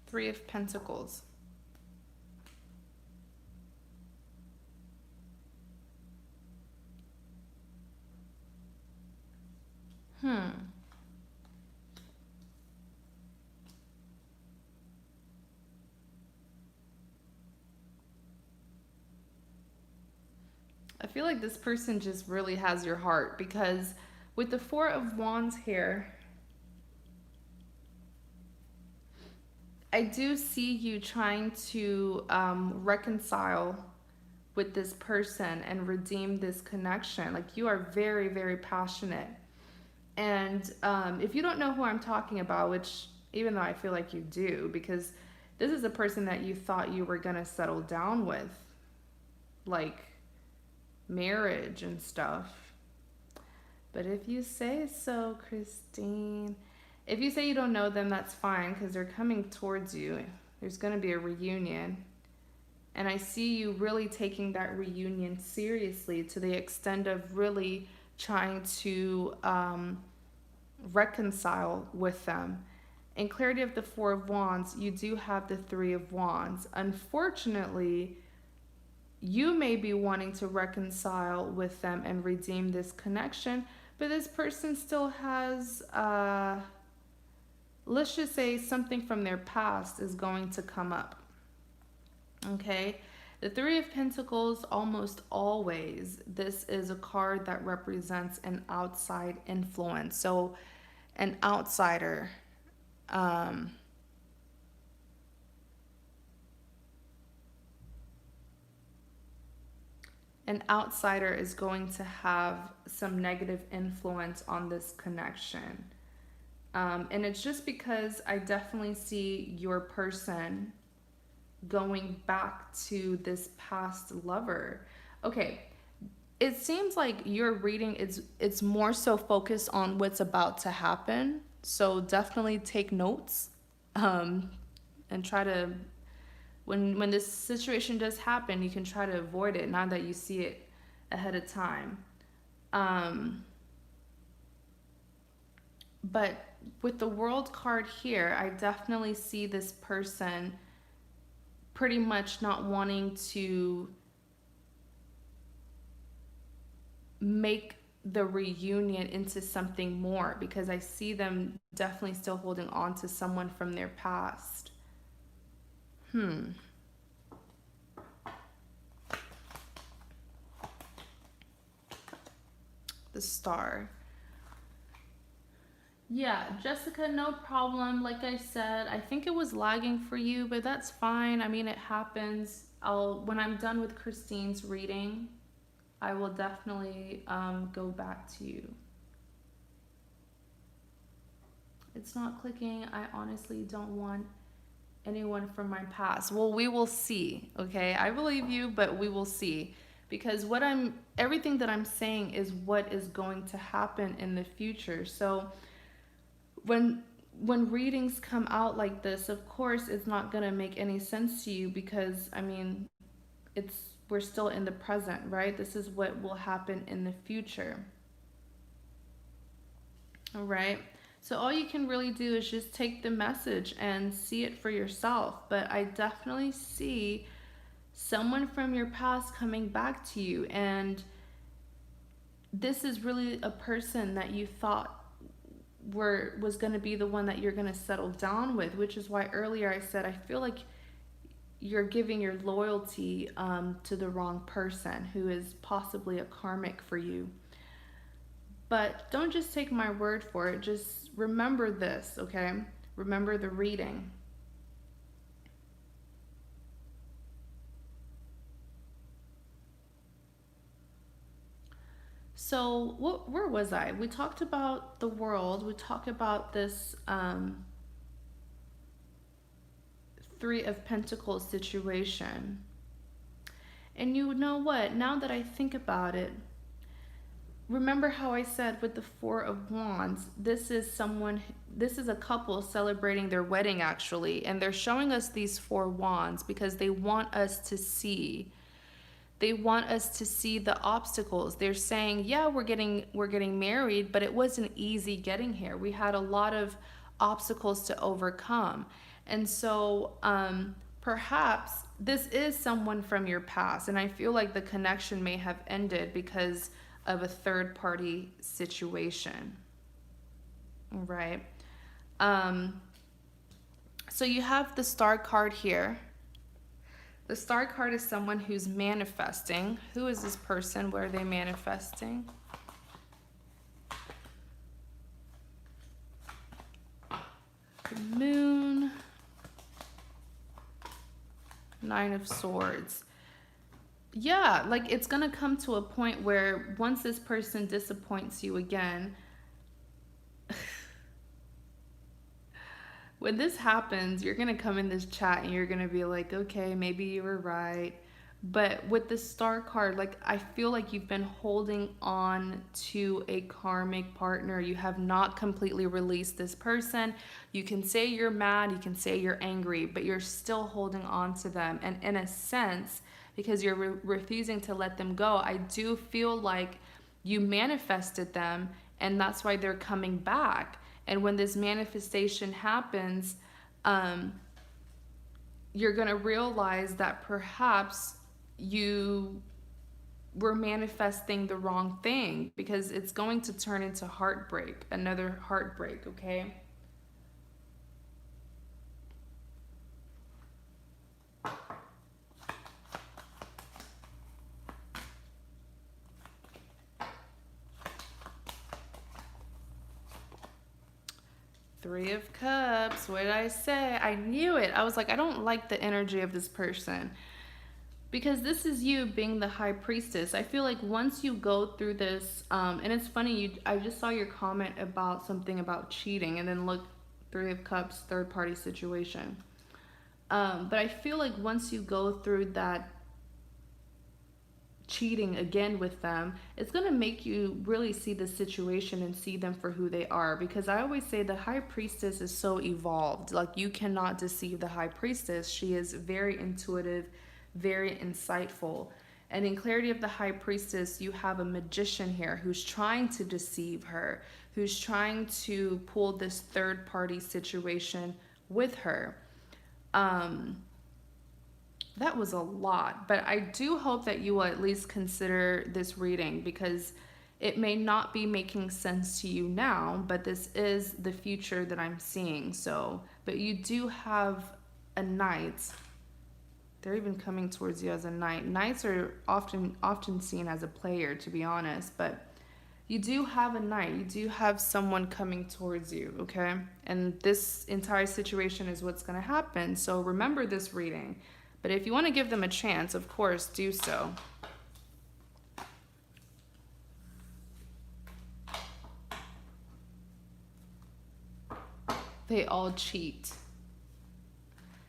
[SPEAKER 1] Three of Pentacles. feel like this person just really has your heart because with the Four of Wands here, I do see you trying to reconcile with this person and redeem this connection. Like you are very, very passionate. And if you don't know who I'm talking about, which even though I feel like you do, because this is a person that you thought you were going to settle down with, like marriage and stuff. But if you say so, Christine, if you say you don't know them, that's fine because they're coming towards you. There's going to be a reunion. And I see you really taking that reunion seriously to the extent of really trying to reconcile with them. In clarity of the Four of Wands, you do have the Three of Wands. Unfortunately, you may be wanting to reconcile with them and redeem this connection, but this person still has, let's just say, something from their past is going to come up. Okay? The Three of Pentacles, almost always, this is a card that represents an outside influence. So, an outsider. Um, an outsider is going to have some negative influence on this connection. And it's just because I definitely see your person going back to this past lover. Okay, it seems like your reading is it's more so focused on what's about to happen. So definitely take notes, um, and try to when this situation does happen, you can try to avoid it now that you see it ahead of time. Um, but with the World card here, I definitely see this person pretty much not wanting to make the reunion into something more because I see them definitely still holding on to someone from their past. Hmm. The Star. Yeah, Jessica, no problem. Like I said, I think it was lagging for you, but that's fine. I mean, it happens. I'll when I'm done with Christine's reading, I will definitely go back to you. It's not clicking. I honestly don't want anyone from my past. Well, we will see, okay? I believe you, but we will see. Because everything that I'm saying is what is going to happen in the future. So when when readings come out like this, of course it's not going to make any sense to you because I mean, it's we're still in the present, right? This is what will happen in the future. All right. So all you can really do is just take the message and see it for yourself. But I definitely see someone from your past coming back to you. And this is really a person that you thought was going to be the one that you're going to settle down with, which is why earlier I said I feel like you're giving your loyalty to the wrong person who is possibly a karmic for you. But don't just take my word for it. Just remember this, okay? Remember the reading. So, where was I? We talked about the world. We talked about this Three of Pentacles situation. And you know what? Now that I think about it, remember how I said with the Four of Wands, this is a couple celebrating their wedding actually, and they're showing us these four wands because they want us to see. They want us to see the obstacles. They're saying, yeah, we're getting married, but it wasn't easy getting here. We had a lot of obstacles to overcome. And so perhaps this is someone from your past. And I feel like the connection may have ended because of a third party situation. Right. Um, so you have the Star card here. The Star card is someone who's manifesting. Who is this person? What are they manifesting? The Moon. Nine of Swords. Yeah, like it's gonna come to a point where once this person disappoints you again, when this happens, you're gonna come in this chat and you're gonna be like, okay, maybe you were right. But with the Star card, like I feel like you've been holding on to a karmic partner. You have not completely released this person. You can say you're mad, you can say you're angry, but you're still holding on to them. And in a sense, because you're refusing to let them go, I do feel like you manifested them and that's why they're coming back. And when this manifestation happens, um, you're going to realize that perhaps you were manifesting the wrong thing because it's going to turn into heartbreak, another heartbreak, okay? Three of Cups. What did I say? I knew it. I was like, I don't like the energy of this person. Because this is you being the high priestess. I feel like once you go through this, and it's funny, I just saw your comment about something about cheating, and then look, Three of Cups, third party situation. But I feel like once you go through that cheating again with them, it's going to make you really see the situation and see them for who they are. Because I always say the high priestess is so evolved. Like, you cannot deceive the high priestess. She is very intuitive, very insightful. And in clarity of the high priestess, you have a magician here who's trying to deceive her, who's trying to pull this third party situation with her. That was a lot, but I do hope that you will at least consider this reading because it may not be making sense to you now, but this is the future that I'm seeing. So, but you do have a knight. They're even coming towards you as a knight. Knights are often seen as a player, to be honest, but you do have a knight. You do have someone coming towards you, okay? And this entire situation is what's going to happen. So remember this reading. But if you want to give them a chance, of course, do so. They all cheat.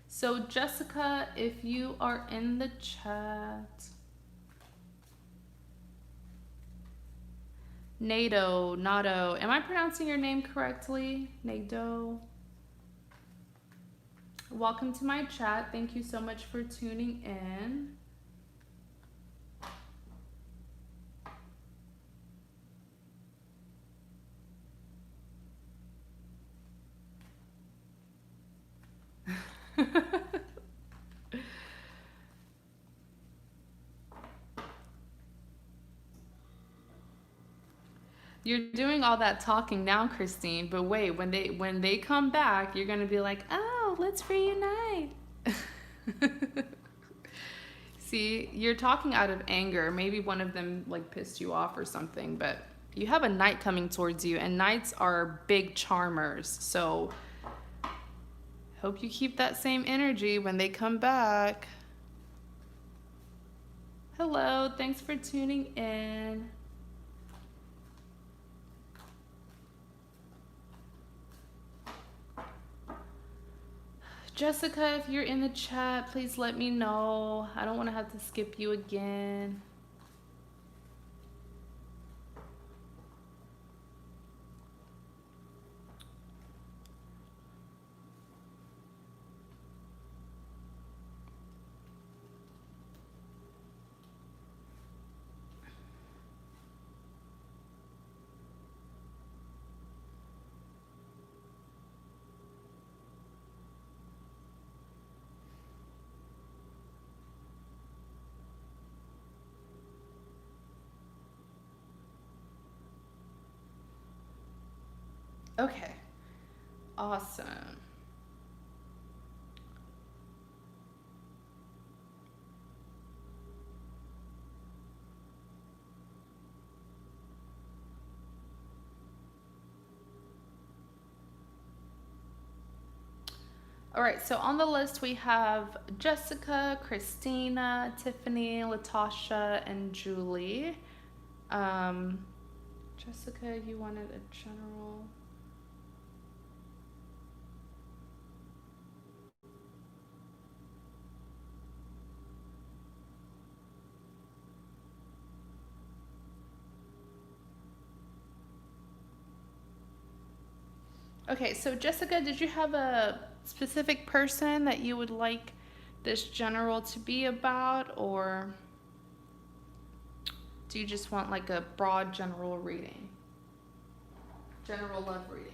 [SPEAKER 1] So Jessica, if you are in the chat. Nado. Am I pronouncing your name correctly? Nado. Welcome to my chat. Thank you so much for tuning in. You're doing all that talking now, Christine, but wait, when they come back, you're gonna be like, oh, let's reunite. See, you're talking out of anger. Maybe one of them like pissed you off or something, but you have a knight coming towards you, and knights are big charmers. So hope you keep that same energy when they come back. Hello, thanks for tuning in. Jessica, if you're in the chat, please let me know. I don't want to have to skip you again. Okay, awesome. All right, so on the list we have Jessica, Christina, Tiffany, Latasha, and Julie. Um, Jessica, you wanted a general. Okay, so Jessica, did you have a specific person that you would like this general to be about, or do you just want like a broad general reading? General love reading.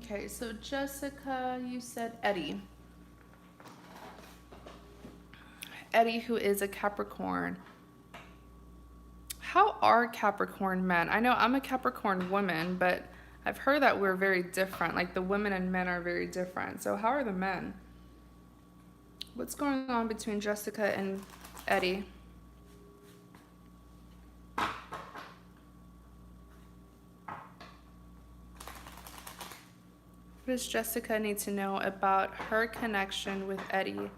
[SPEAKER 1] Okay, so Jessica, you said Eddie. Eddie, who is a Capricorn. How are Capricorn men? I know I'm a Capricorn woman, but I've heard that we're very different. Like the women and men are very different. So, how are the men? What's going on between Jessica and Eddie? What does Jessica need to know about her connection with Eddie?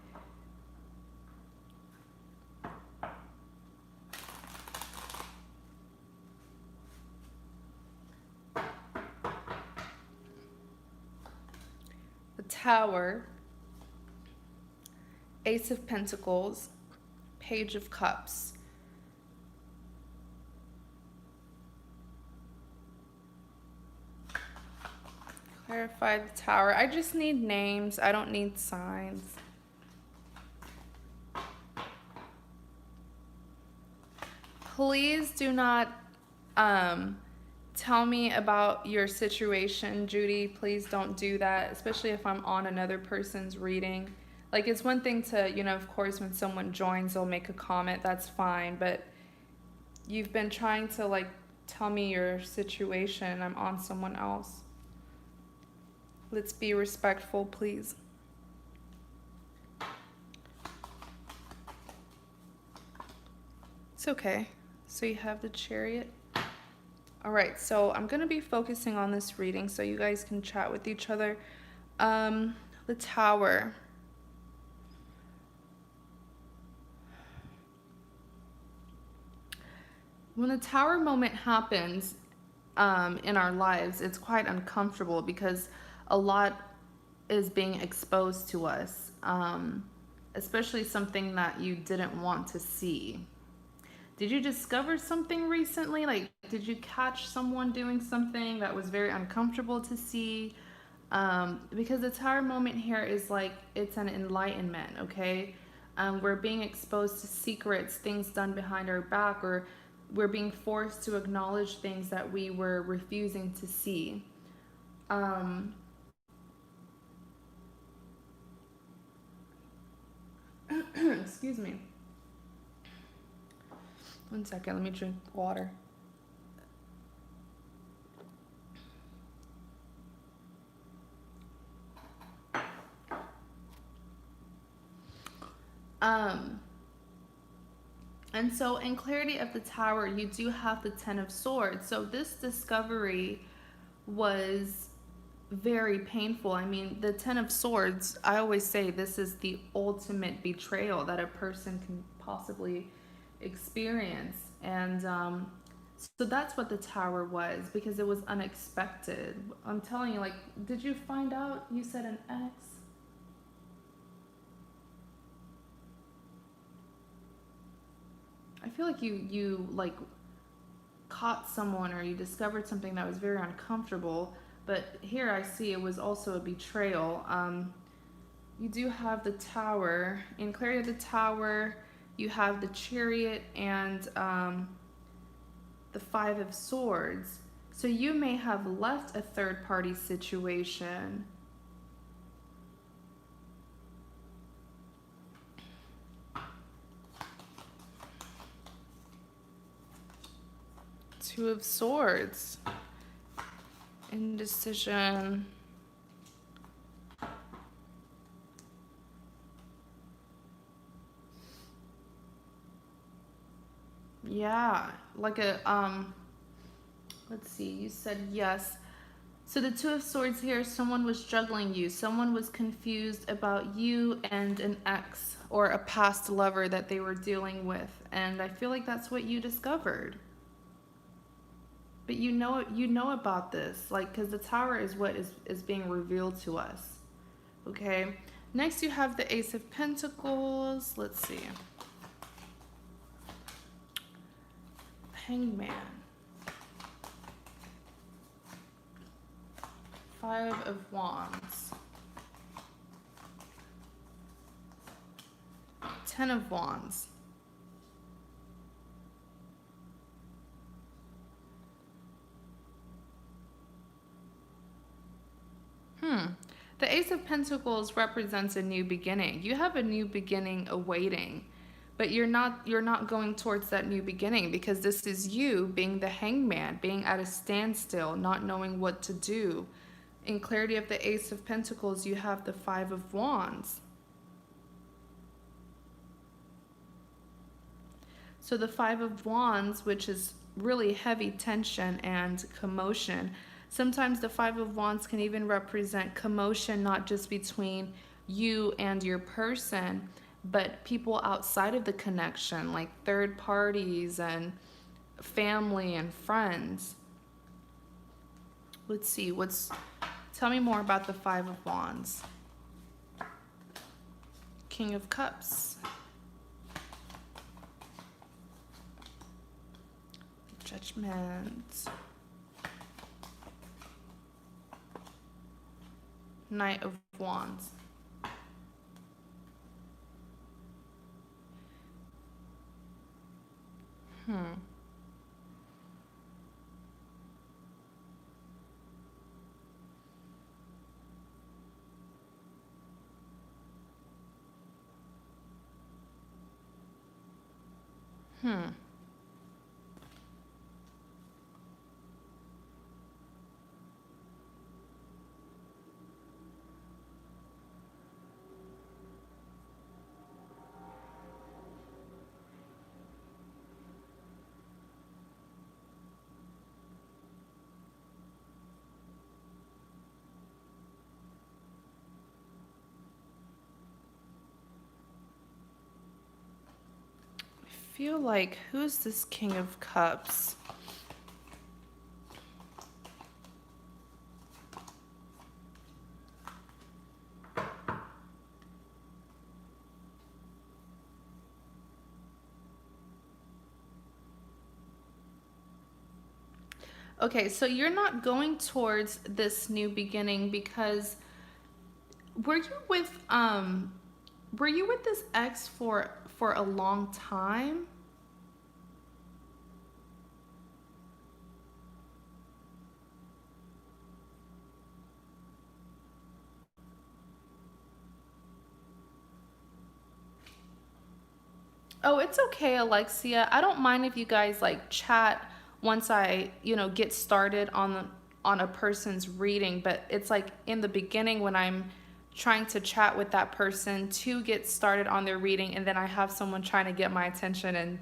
[SPEAKER 1] The Tower, Ace of Pentacles, Page of Cups. Clarify the Tower. I just need names. I don't need signs. Please do not tell me about your situation, Judy. Please don't do that, especially if I'm on another person's reading. Like, it's one thing to, of course, when someone joins, they'll make a comment. That's fine. But you've been trying to, like, tell me your situation. I'm on someone else. Let's be respectful, please. It's okay. So you have the Chariot. All right, so I'm going to be focusing on this reading so you guys can chat with each other. The Tower. When the Tower moment happens in our lives, it's quite uncomfortable because a lot is being exposed to us, especially something that you didn't want to see. Did you discover something recently? Like, did you catch someone doing something that was very uncomfortable to see? Because the Tower moment here is like, it's an enlightenment, okay? We're being exposed to secrets, things done behind our back, or we're being forced to acknowledge things that we were refusing to see. Um, excuse me. One second, let me drink water. Um, and so in Clarity of the Tower, you do have the Ten of Swords. So this discovery was very painful. I mean, the Ten of Swords, I always say this is the ultimate betrayal that a person can possibly experience. And so that's what the Tower was, because it was unexpected. I'm telling you, like, did you find out you said an ex? I feel like you like caught someone or you discovered something that was very uncomfortable, but here I see it was also a betrayal. You do have the Tower. In Clarity of the Tower, you have the Chariot and the Five of Swords. So you may have left a third party situation. Two of Swords. Indecision. Yeah, like a let's see. You said yes. So the Two of Swords here, someone was juggling you. Someone was confused about you and an ex or a past lover that they were dealing with. And I feel like that's what you discovered. But you know about this, like, because the Tower is what is being revealed to us. Okay. Next you have the Ace of Pentacles. Let's see. Hangman. Five of Wands. Ten of Wands. The Ace of Pentacles represents a new beginning. You have a new beginning awaiting, but you're not going towards that new beginning because this is you being the hangman, being at a standstill, not knowing what to do. In clarity of the Ace of Pentacles, you have the Five of Wands. So the Five of Wands, which is really heavy tension and commotion. Sometimes the Five of Wands can even represent commotion, not just between you and your person, but people outside of the connection, like third parties and family and friends. Let's see, tell me more about the Five of Wands. King of Cups. Judgment. Knight of Wands. I feel like, who's this King of Cups? Okay, so you're not going towards this new beginning because were you with um were you with this ex for a long time? Oh, it's okay, Alexia. I don't mind if you guys like chat once I, get started on a person's reading, but it's like in the beginning when I'm trying to chat with that person to get started on their reading and then I have someone trying to get my attention and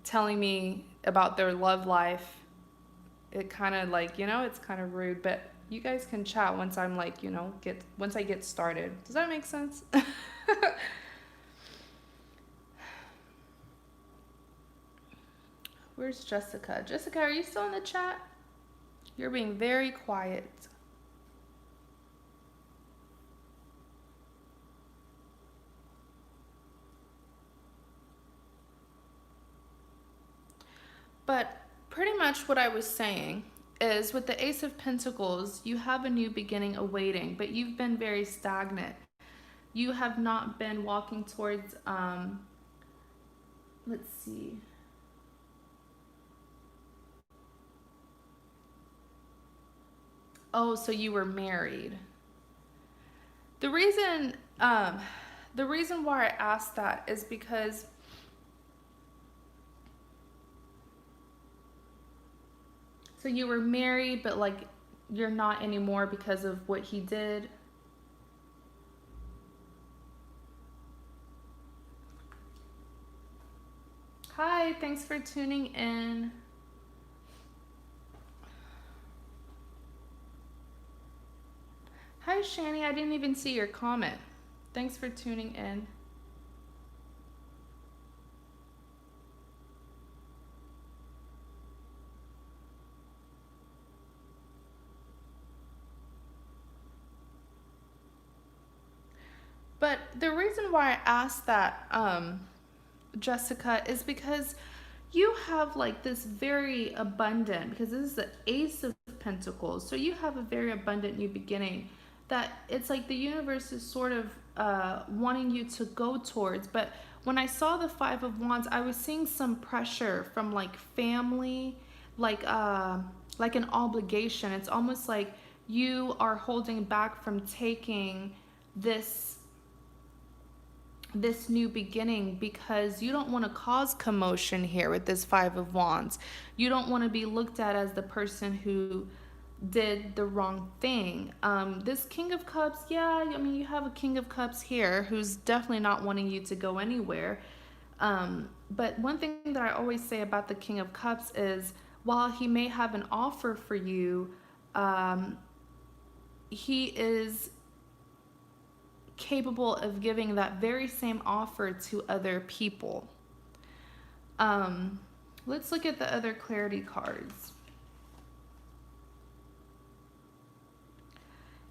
[SPEAKER 1] telling me about their love life. It kind of like, it's kind of rude, but you guys can chat once I'm like, once I get started. Does that make sense? Where's Jessica? Jessica, are you still in the chat? You're being very quiet. But pretty much what I was saying is with the Ace of Pentacles, you have a new beginning awaiting, but you've been very stagnant. You have not been walking towards, let's see. Oh, so you were married. The reason, um, the reason why I asked that is because so you were married, but like you're not anymore because of what he did. Hi, thanks for tuning in. Hi, Shani. I didn't even see your comment. Thanks for tuning in. But the reason why I asked that, Jessica, is because you have like this very abundant, because this is the Ace of Pentacles, so you have a very abundant new beginning that it's like the universe is sort of wanting you to go towards. But when I saw the Five of Wands, I was seeing some pressure from like family, like an obligation. It's almost like you are holding back from taking this this new beginning because you don't want to cause commotion here with this Five of Wands. You don't want to be looked at as the person who did the wrong thing. This King of Cups, yeah, I mean, you have a King of Cups here who's definitely not wanting you to go anywhere. But one thing that I always say about the King of Cups is while he may have an offer for you, um, he is capable of giving that very same offer to other people. Um, let's look at the other clarity cards.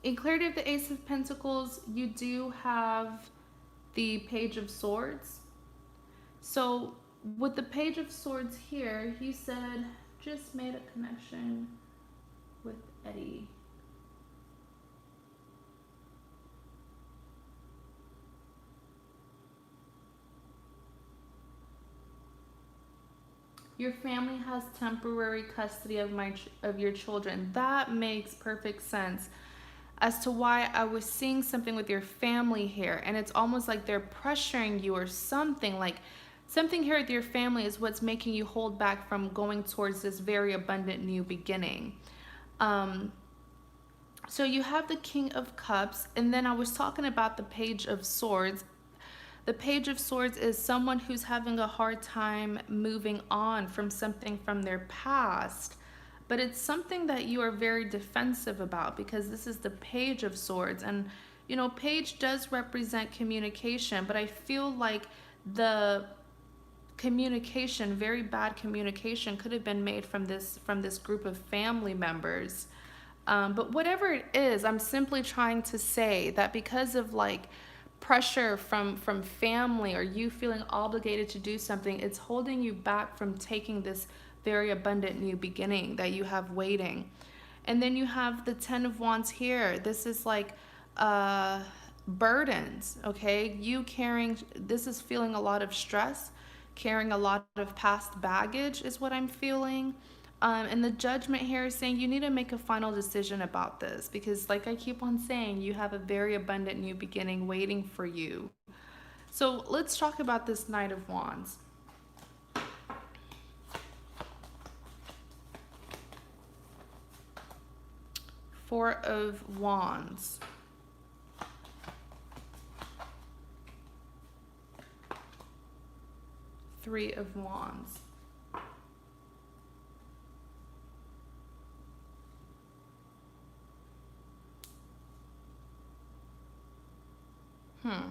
[SPEAKER 1] In clarity of the Ace of Pentacles, you do have the Page of Swords. So with the Page of Swords here, he said, just made a connection with Eddie. Your family has temporary custody of your children. That makes perfect sense as to why I was seeing something with your family here, and it's almost like they're pressuring you or something. Like something here with your family is what's making you hold back from going towards this very abundant new beginning. Um, so you have the King of Cups, and then I was talking about the Page of Swords. The Page of Swords is someone who's having a hard time moving on from something from their past. But it's something that you are very defensive about because this is the Page of Swords. And, you know, Page does represent communication, but I feel like the communication, very bad communication, could have been made from this group of family members. But whatever it is, I'm simply trying to say that because of like pressure from family or you feeling obligated to do something, it's holding you back from taking this very abundant new beginning that you have waiting. And then you have the Ten of Wands here. This is like burdens, okay? You carrying, this is feeling a lot of stress, carrying a lot of past baggage is what I'm feeling. And the Judgment here is saying you need to make a final decision about this because, like I keep on saying, you have a very abundant new beginning waiting for you. So let's talk about this Knight of Wands. Four of Wands. Three of Wands. Hmm.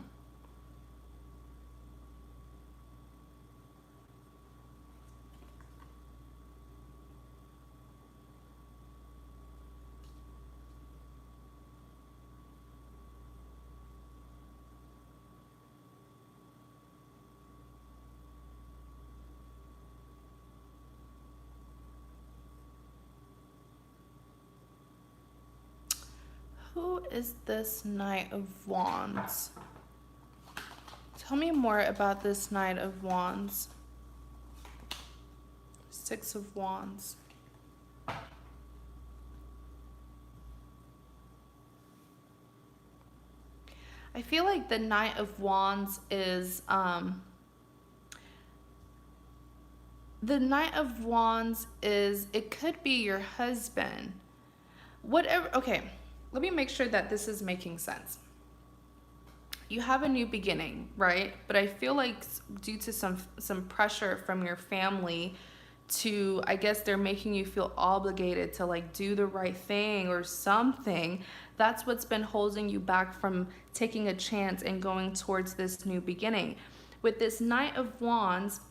[SPEAKER 1] Who is this Knight of Wands? Tell me more about this Knight of Wands. Six of Wands. I feel like the Knight of Wands is it could be your husband. Whatever. Okay, let me make sure that this is making sense. You have a new beginning, right? But I feel like due to some pressure from your family to, I guess they're making you feel obligated to like do the right thing or something. That's what's been holding you back from taking a chance and going towards this new beginning. With this Knight of Wands,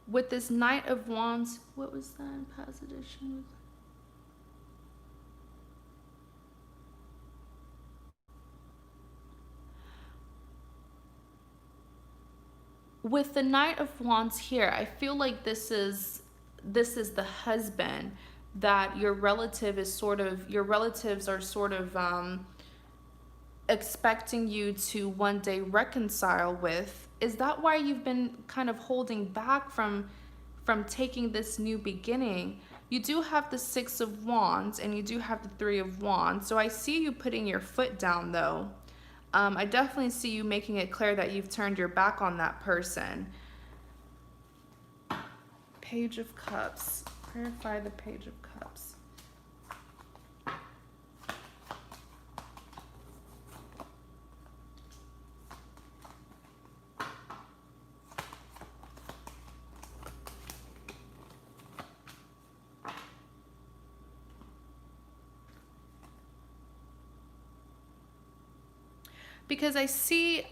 [SPEAKER 1] what was that in past edition? With the Knight of Wands here, I feel like this is the husband that your relatives are sort of expecting you to one day reconcile with. Is that why you've been kind of holding back from taking this new beginning? You do have the Six of Wands and you do have the Three of Wands. So I see you putting your foot down though. I definitely see you making it clear that you've turned your back on that person. Page of Cups. Clarify the Page of Cups. Because I see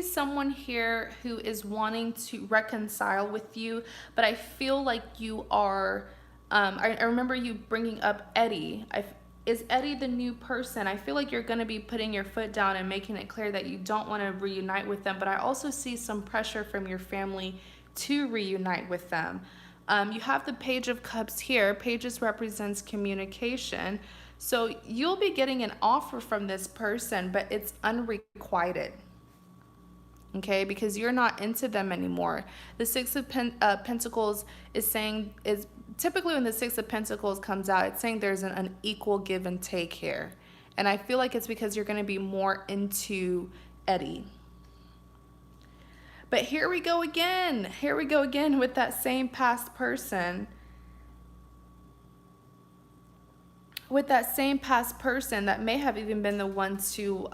[SPEAKER 1] someone here who is wanting to reconcile with you, but I feel like you are I remember you bringing up Eddie. Is Eddie the new person? I feel like you're going to be putting your foot down and making it clear that you don't want to reunite with them, but I also see some pressure from your family to reunite with them. You have the Page of Cups here. Pages represents communication. So you'll be getting an offer from this person, but it's unrequited. Okay, because you're not into them anymore. The Pentacles is typically when the Six of Pentacles comes out, it's saying there's an unequal give and take here. And I feel like it's because you're going to be more into Eddie. But here we go again. Here we go again with that same past person. With that same past person that may have even been the one to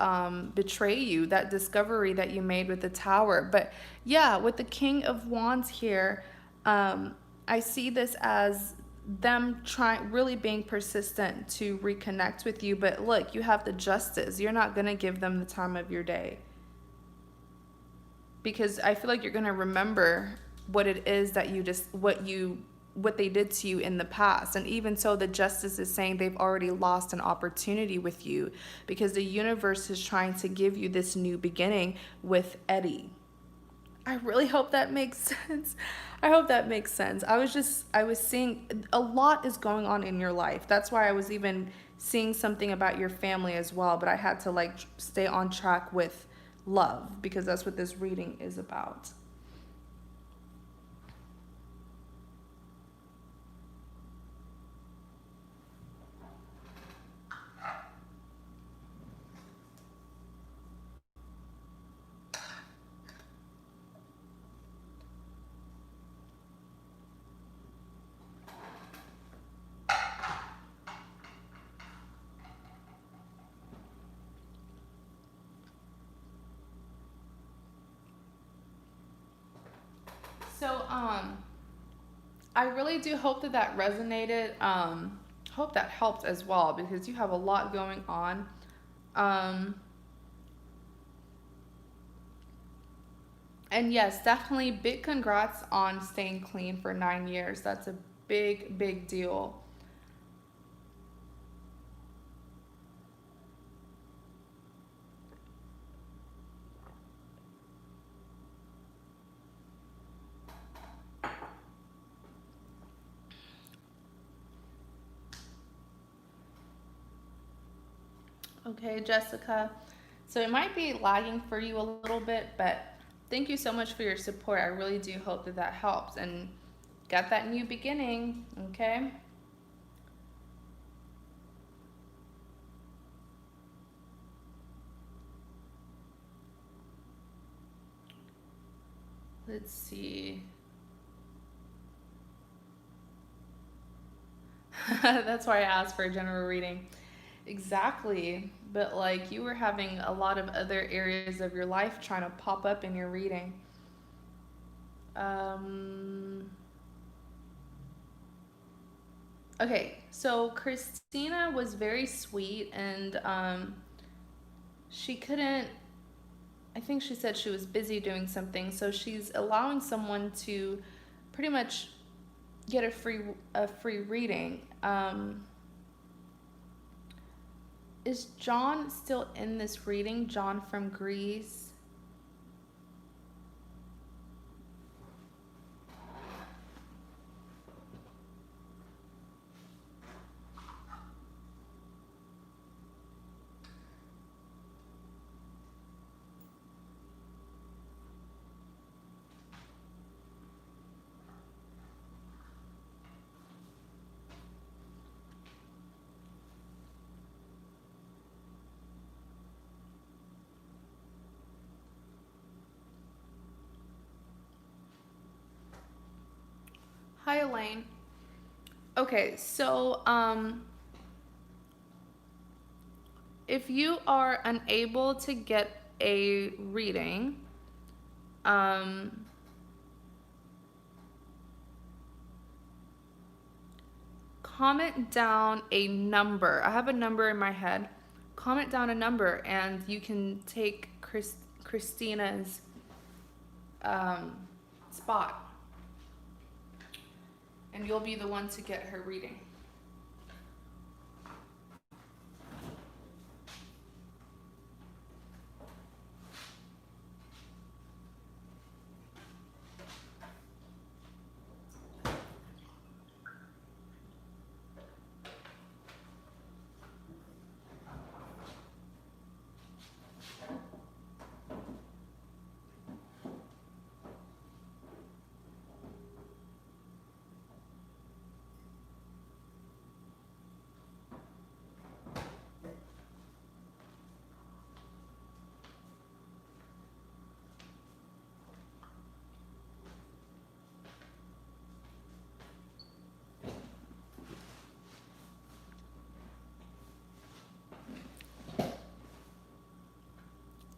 [SPEAKER 1] betray you, that discovery that you made with the Tower. But yeah, with the King of Wands here, I see this as them really being persistent to reconnect with you. But look, you have the Justice. You're not going to give them the time of your day, because I feel like you're going to remember what it is that what they did to you in the past. And even so, the Justice is saying they've already lost an opportunity with you, because the universe is trying to give you this new beginning with Eddie. I really hope that makes sense. I hope that makes sense. I was seeing a lot is going on in your life. That's why I was even seeing something about your family as well, but I had to like stay on track with love, because that's what this reading is about. So, I really do hope that that resonated. Hope that helped as well, because you have a lot going on. Um, and yes, definitely big congrats on staying clean for 9 years. That's a big, big deal. Okay, Jessica. So it might be lagging for you a little bit, but thank you so much for your support. I really do hope that that helps and got that new beginning. Okay. Let's see. That's why I asked for a general reading. Exactly. But like you were having a lot of other areas of your life trying to pop up in your reading. Um, okay, so Christina was very sweet and she couldn't, I think she said she was busy doing something, so she's allowing someone to pretty much get a free reading. Is John still in this reading? John from Greece. Hi, Elaine. Okay, so if you are unable to get a reading, um, comment down a number. I have a number in my head. Comment down a number, and you can take Christina's um, spot, and you'll be the one to get her reading.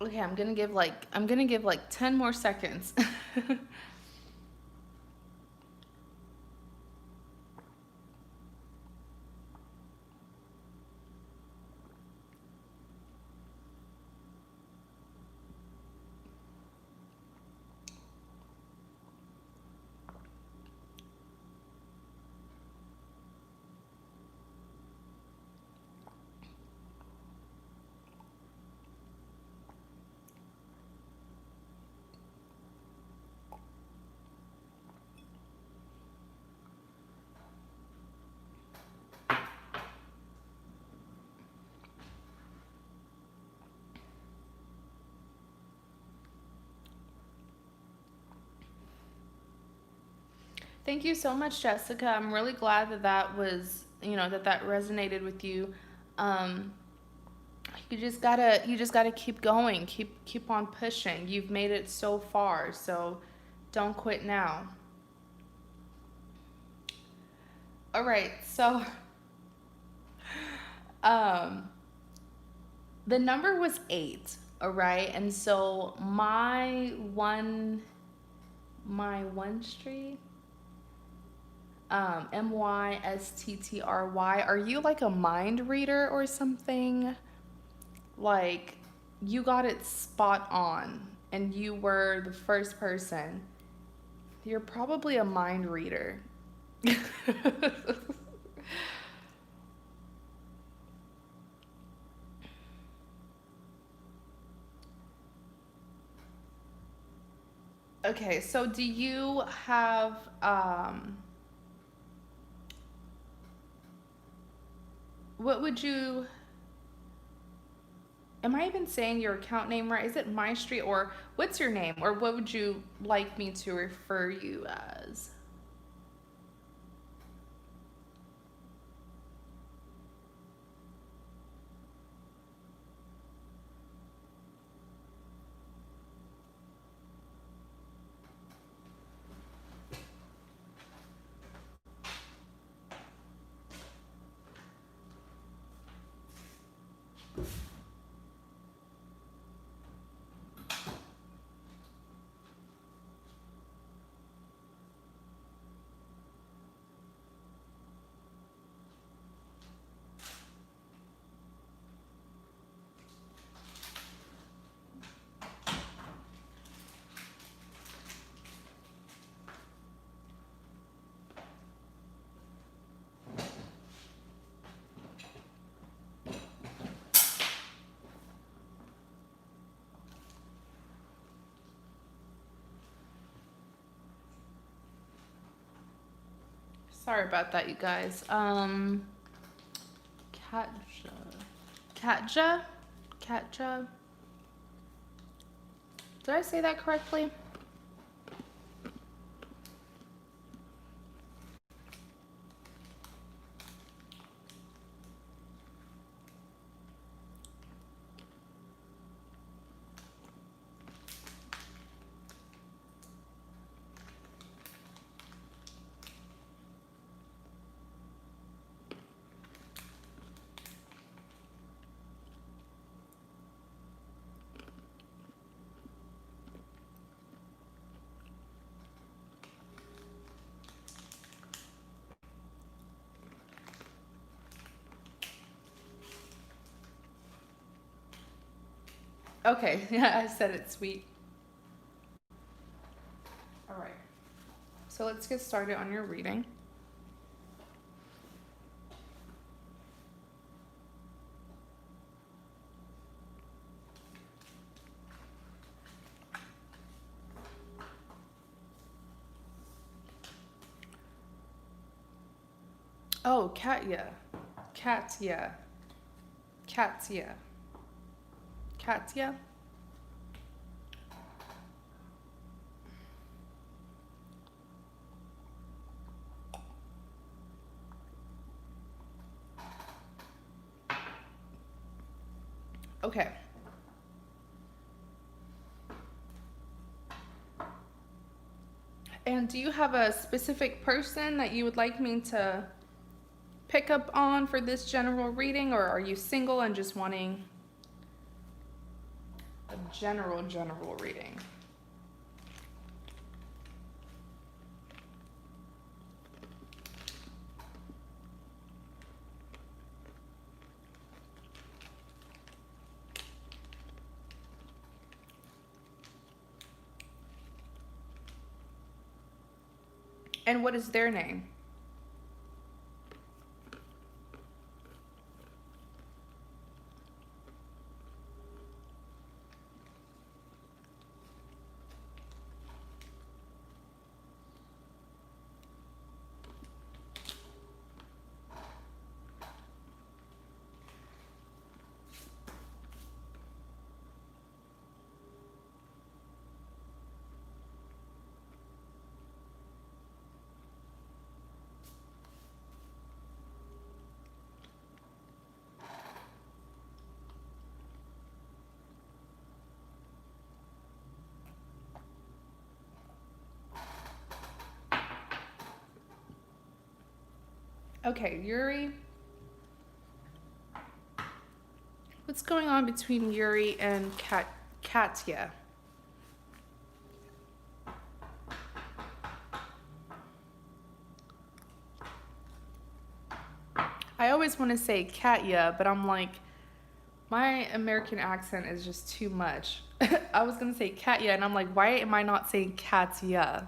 [SPEAKER 1] Okay, I'm gonna give like 10 more seconds. Thank you so much, Jessica. I'm really glad that that was, that resonated with you. Um, you just gotta keep going, keep on pushing. You've made it so far, so don't quit now. All right, so um, the number was 8. All right, and so my one street, Mystttry. Are you like a mind reader or something? Like, you got it spot on, and you were the first person. You're probably a mind reader. Okay, so do you have what would you am I even saying your account name right? Is it My Street, or what's your name, or what would you like me to refer you as? Sorry about that, you guys. Katja. Katja? Katja? Did I say that correctly? Okay, yeah, I said it sweet. All right. So let's get started on your reading. Oh, Katya. Katya. Katya. Katya? Okay. And do you have a specific person that you would like me to pick up on for this general reading, or are you single and just wanting a general reading? And what is their name? Okay, Yuri. What's going on between Yuri and Katya? I always want to say Katya, but I'm like, my American accent is just too much. I was gonna say Katya, and I'm like, why am I not saying Katya?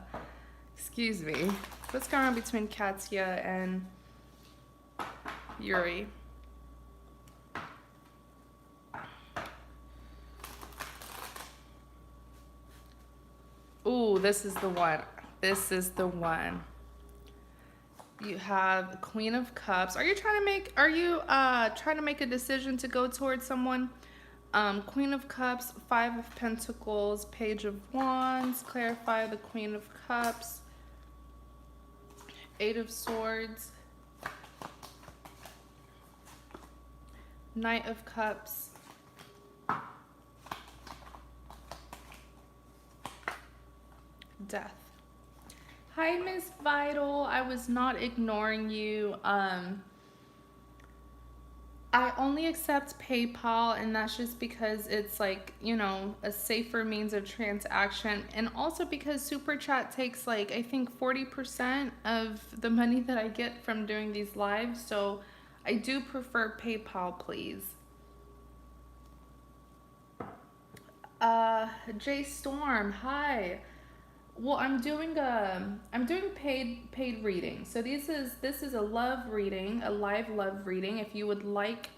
[SPEAKER 1] Excuse me. What's going on between Katya and Yuri? Ooh, this is the one. This is the one. You have Queen of Cups. Are you trying to make a decision to go towards someone? Queen of Cups, Five of Pentacles, Page of Wands, clarify the Queen of Cups, Eight of Swords, Knight of Cups, Death. Hi, Miss Vital. I was not ignoring you. I only accept PayPal, and that's just because it's like, a safer means of transaction. And also because Super Chat takes like, I think 40% of the money that I get from doing these lives. So I do prefer PayPal, please. Jay Storm, hi. Well, I'm doing paid reading. So this is a love reading, a live love reading. If you would like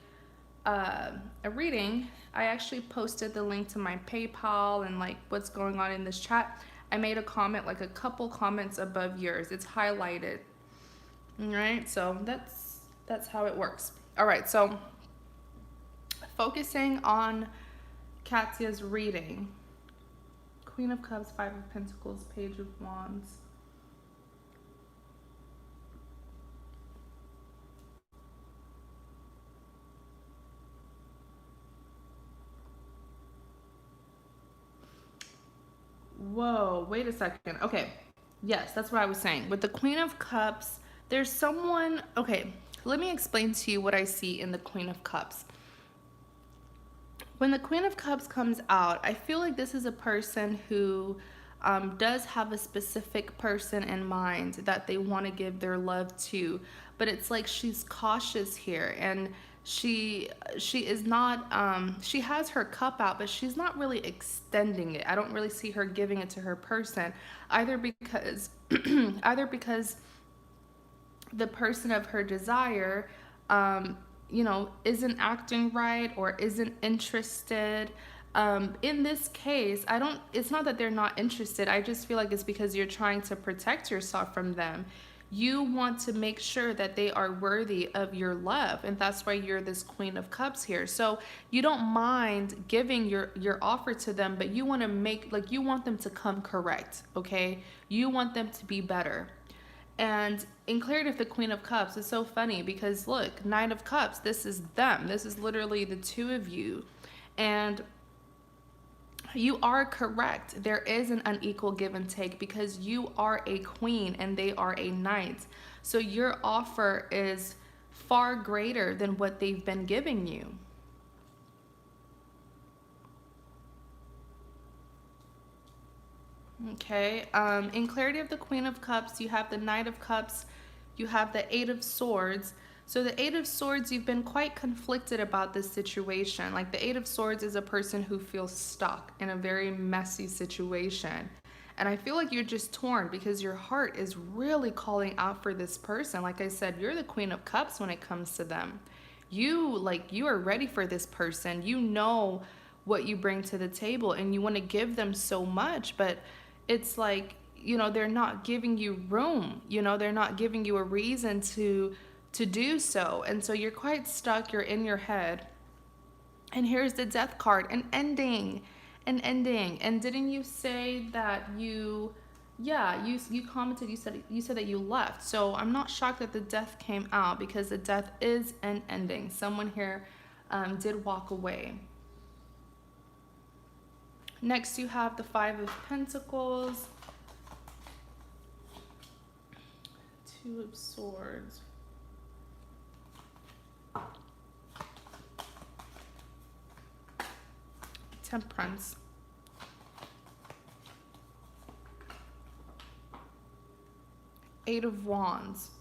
[SPEAKER 1] a reading, I actually posted the link to my PayPal and like what's going on in this chat. I made a comment, like a couple comments above yours. It's highlighted. All right, so that's how it works. All right, so focusing on Katya's reading. Queen of Cups, Five of Pentacles, Page of Wands. Whoa, wait a second. Okay. Yes, that's what I was saying. With the Queen of Cups, there's someone. Okay, let me explain to you what I see in the Queen of Cups. When the Queen of Cups comes out, I feel like this is a person who does have a specific person in mind that they want to give their love to, but it's like she's cautious here, and she is not she has her cup out, but she's not really extending it. I don't really see her giving it to her person, either because either because the person of her desire, um, isn't acting right or isn't interested. In this case, I don't, it's not that they're not interested. I just feel like it's because you're trying to protect yourself from them. You want to make sure that they are worthy of your love, and that's why you're this Queen of Cups here. So you don't mind giving your offer to them, but you want to make, like, you want them to come correct. Okay, you want them to be better. And in Clarity of the Queen of Cups, it's so funny because look, Nine of Cups, this is them. This is literally the two of you. And you are correct. There is an unequal give and take because you are a queen and they are a knight. So your offer is far greater than what they've been giving you. Okay. In Clarity of the Queen of Cups, you have the Knight of Cups, you have the Eight of Swords. So the Eight of Swords, you've been quite conflicted about this situation. Like the Eight of Swords is a person who feels stuck in a very messy situation. And I feel like you're just torn because your heart is really calling out for this person. Like I said, you're the Queen of Cups when it comes to them. You are ready for this person. You know what you bring to the table and you want to give them so much, but it's like, they're not giving you room. They're not giving you a reason to do so. And so you're quite stuck, you're in your head. And here's the Death card, an ending. An ending. And didn't you say that you commented, you said that you left. So I'm not shocked that the Death came out because the Death is an ending. Someone here did walk away. Next, you have the Five of Pentacles, Two of Swords, Temperance, Eight of Wands,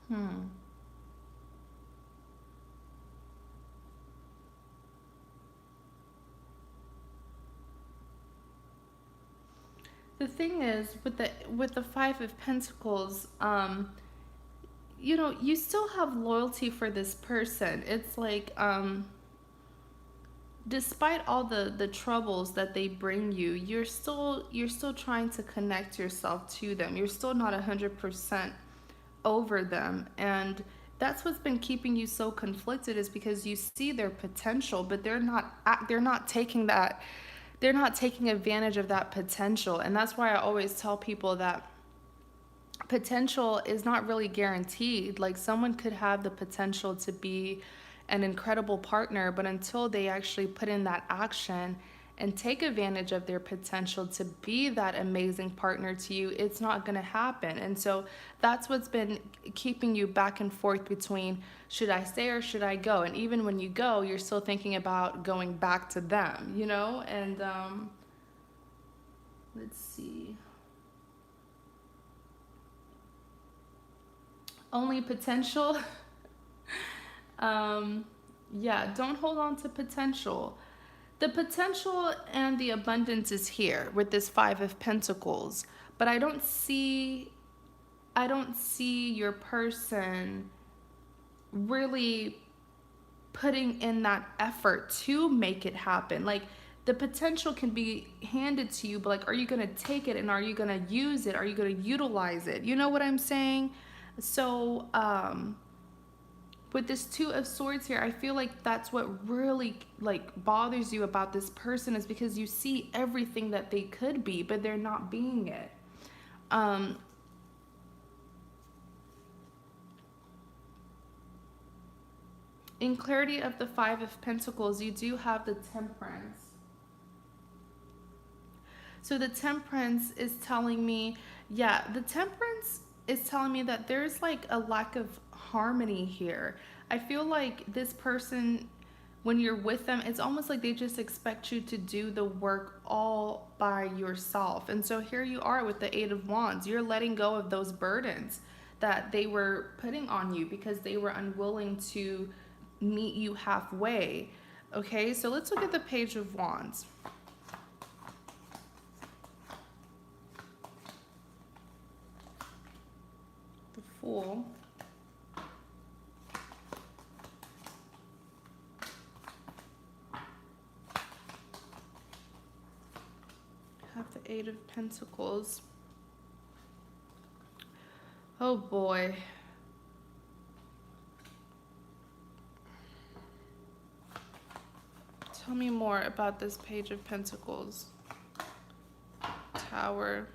[SPEAKER 1] hmm. The thing is with the Five of Pentacles, you still have loyalty for this person. It's like, despite all the troubles that they bring you, you're still trying to connect yourself to them. You're still not 100% over them, and that's what's been keeping you so conflicted, is because you see their potential, but they're not taking advantage of that potential. And that's why I always tell people that potential is not really guaranteed. Like someone could have the potential to be an incredible partner, but until they actually put in that action and take advantage of their potential to be that amazing partner to you, it's not going to happen. And so that's what's been keeping you back and forth between, should I stay or should I go? And even when you go, you're still thinking about going back to them. And let's see. Only potential. um, yeah, don't hold on to potential. The potential and the abundance is here with this Five of Pentacles, but I don't see your person really putting in that effort to make it happen. Like the potential can be handed to you, but like, are you going to take it and are you going to use it? Are you going to utilize it? You know what I'm saying? So, with this Two of Swords here, I feel like that's what really like bothers you about this person, is because you see everything that they could be, but they're not being it. Um, in clarity of the Five of Pentacles, you do have the Temperance. So the Temperance is telling me, yeah, the Temperance is telling me that there's like a lack of harmony here. I feel like this person, when you're with them, it's almost like they just expect you to do the work all by yourself. And so here you are with the Eight of Wands. You're letting go of those burdens that they were putting on you because they were unwilling to meet you halfway. Okay, so let's look at the Page of Wands. The Fool. Have the Eight of Pentacles. Oh boy. Tell me more about this Page of Pentacles. Tower.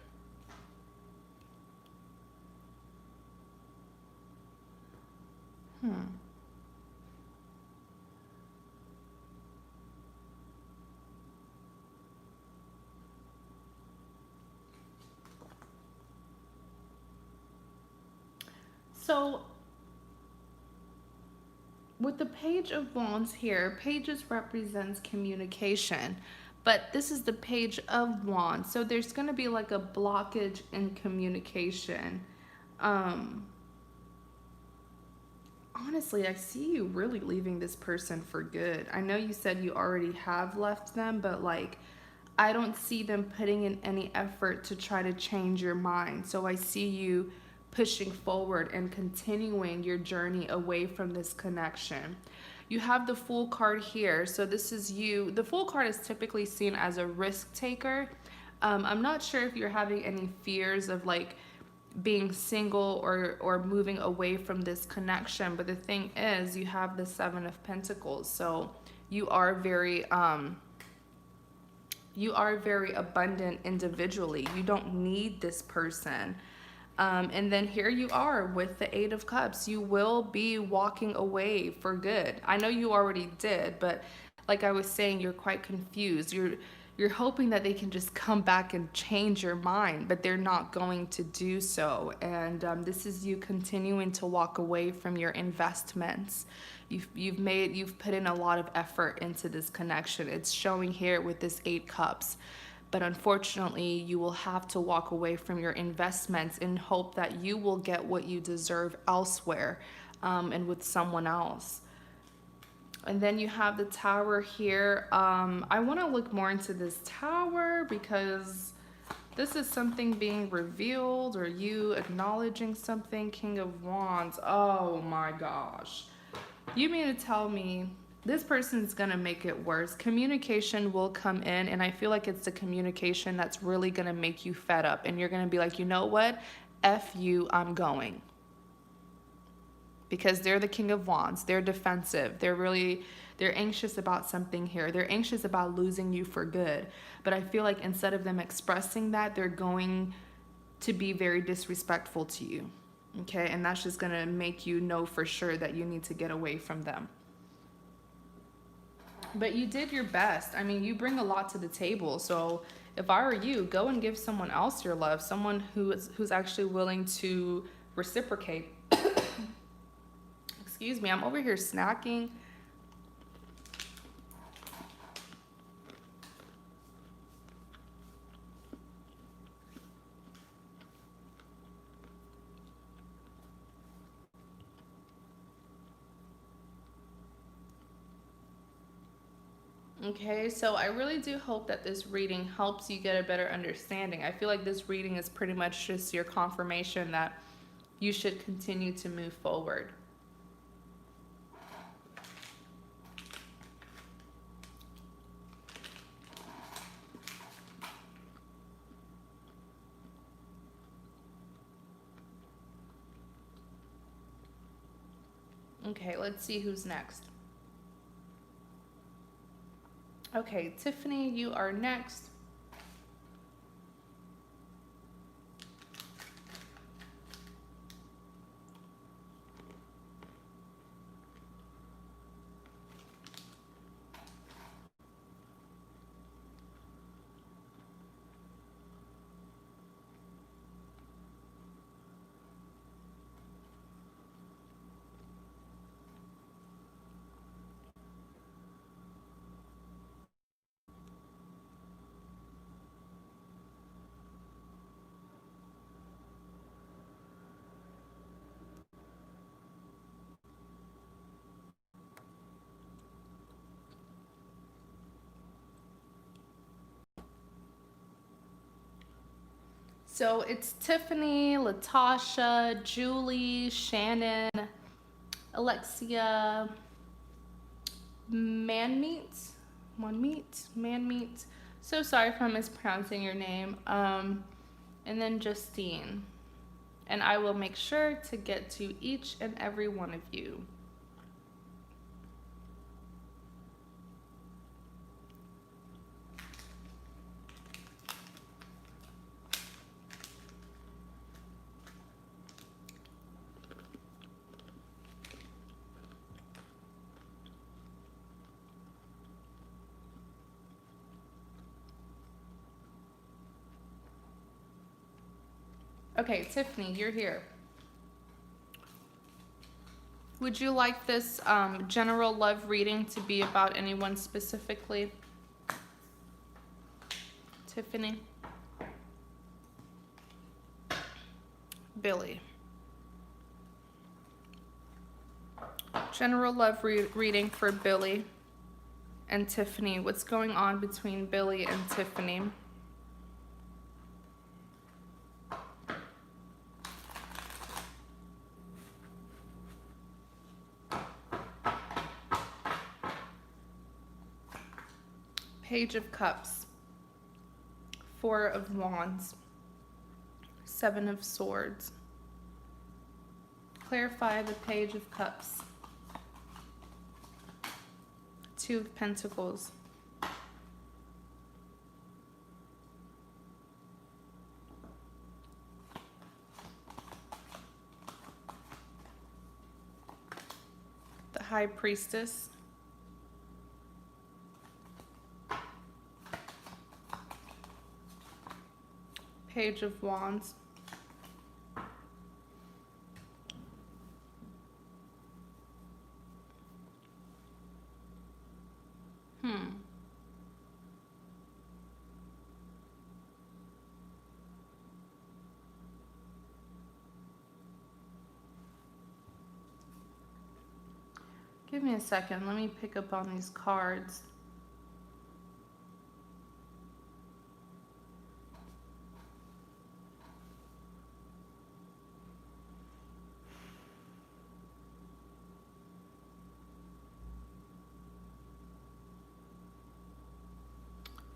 [SPEAKER 1] So with the Page of Wands here, pages represents communication, but this is the Page of Wands. So there's going to be like a blockage in communication. Honestly, I see you really leaving this person for good. I know you said you already have left them, but like, I don't see them putting in any effort to try to change your mind. So I see you pushing forward and continuing your journey away from this connection. You have the Fool card here. So this is you. The Fool card is typically seen as a risk taker. I'm not sure if you're having any fears of like being single or moving away from this connection, but the thing is, you have the Seven of Pentacles. So you are very abundant individually. You don't need this person. And then here you are with the Eight of Cups. You will be walking away for good. I know you already did, but like I was saying, you're quite confused. You're hoping that they can just come back and change your mind, but they're not going to do so. And this is you continuing to walk away from your investments. You've put in a lot of effort into this connection. It's showing here with this Eight Cups. But unfortunately, you will have to walk away from your investments in hope that you will get what you deserve elsewhere, and with someone else. And then you have the Tower here. I want to look more into this Tower because this is something being revealed or you acknowledging something. King of Wands. Oh my gosh. You mean to tell me this person's going to make it worse? Communication will come in, and I feel like it's the communication that's really going to make you fed up. And you're going to be like, you know what? F you, I'm going. Because they're the King of Wands. They're defensive. They're anxious about something here. They're anxious about losing you for good. But I feel like instead of them expressing that, they're going to be very disrespectful to you. Okay? And that's just going to make you know for sure that you need to get away from them. But you did your best. I mean, you bring a lot to the table. So if I were you, go and give someone else your love. Someone who's actually willing to reciprocate. Excuse me, I'm over here snacking. Okay, so I really do hope that this reading helps you get a better understanding. I feel like this reading is pretty much just your confirmation that you should continue to move forward. Okay, let's see who's next. Okay, Tiffany, you are next. So it's Tiffany, Latasha, Julie, Shannon, Alexia, Manmeet. So sorry if I'm mispronouncing your name. And then Justine. And I will make sure to get to each and every one of you. Okay, Tiffany, you're here. Would you like this general love reading to be about anyone specifically? Tiffany? Billy. General love reading for Billy and Tiffany. What's going on between Billy and Tiffany? Page of Cups, Four of Wands, Seven of Swords. Clarify the Page of Cups, Two of Pentacles, the High Priestess, Page of Wands, Give me a second. Let me pick up on these cards.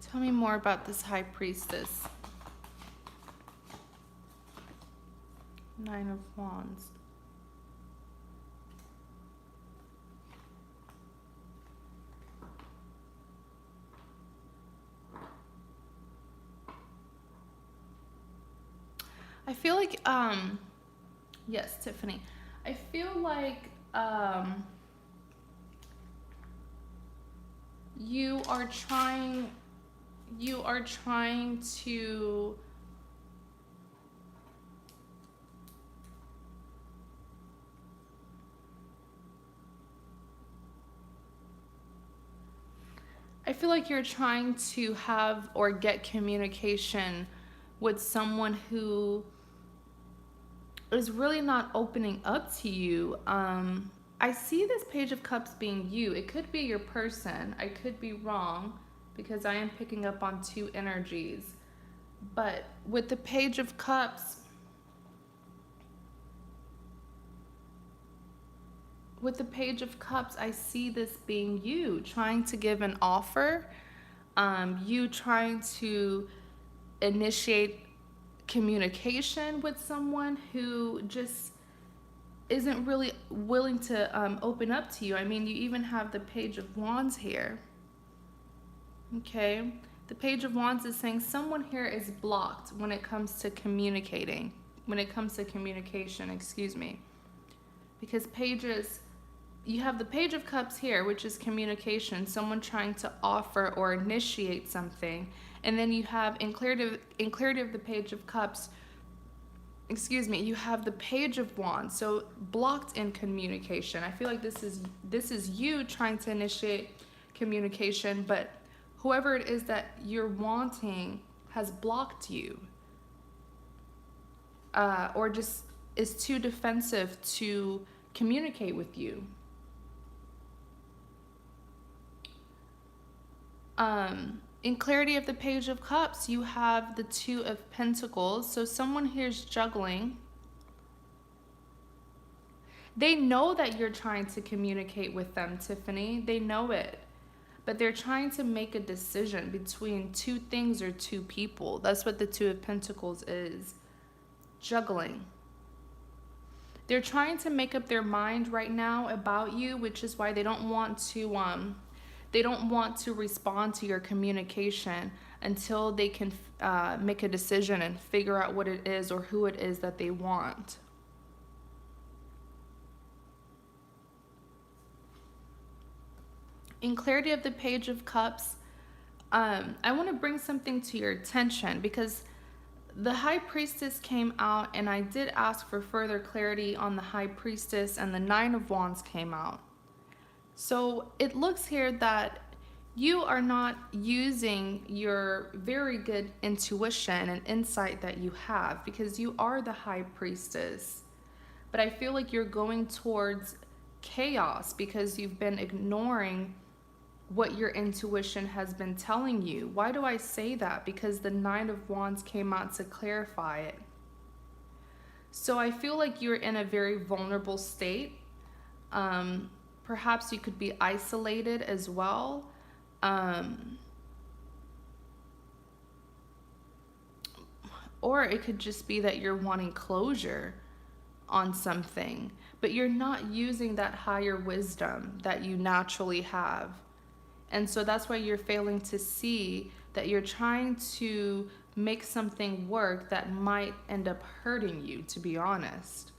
[SPEAKER 1] Tell me more about this High Priestess. Nine of Wands. I feel like, yes, Tiffany. I feel like, you are trying to I feel like you're trying to have or get communication with someone who is really not opening up to you. I see this Page of Cups being you. It could be your person. I could be wrong because I am picking up on two energies. But with the Page of Cups, I see this being you trying to give an offer, you trying to initiate communication with someone who just isn't really willing to open up to you. I mean, you even have the Page of Wands here. Okay. The Page of Wands is saying someone here is blocked when it comes to communicating. When it comes to communication, excuse me. Because pages, you have the Page of Cups here, which is communication, someone trying to offer or initiate something. And then you have in clarity of the Page of Cups, excuse me, you have the Page of Wands, so blocked in communication. I feel like this is you trying to initiate communication, but whoever it is that you're wanting has blocked you, or just is too defensive to communicate with you. In clarity of the Page of Cups, you have the Two of Pentacles. So someone here's juggling. They know that you're trying to communicate with them, Tiffany. They know it. But they're trying to make a decision between two things or two people. That's what the Two of Pentacles is. Juggling. They're trying to make up their mind right now about you, which is why they don't want to respond to your communication until they can make a decision and figure out what it is or who it is that they want. In clarity of the Page of Cups, I want to bring something to your attention because the High Priestess came out, and I did ask for further clarity on the High Priestess, and the Nine of Wands came out. So it looks here that you are not using your very good intuition and insight that you have, because you are the High Priestess. But I feel like you're going towards chaos because you've been ignoring what your intuition has been telling you. Why do I say that? Because the Nine of Wands came out to clarify it. So I feel like you're in a very vulnerable state. Perhaps you could be isolated as well. Or it could just be that you're wanting closure on something, but you're not using that higher wisdom that you naturally have. And so that's why you're failing to see that you're trying to make something work that might end up hurting you, to be honest.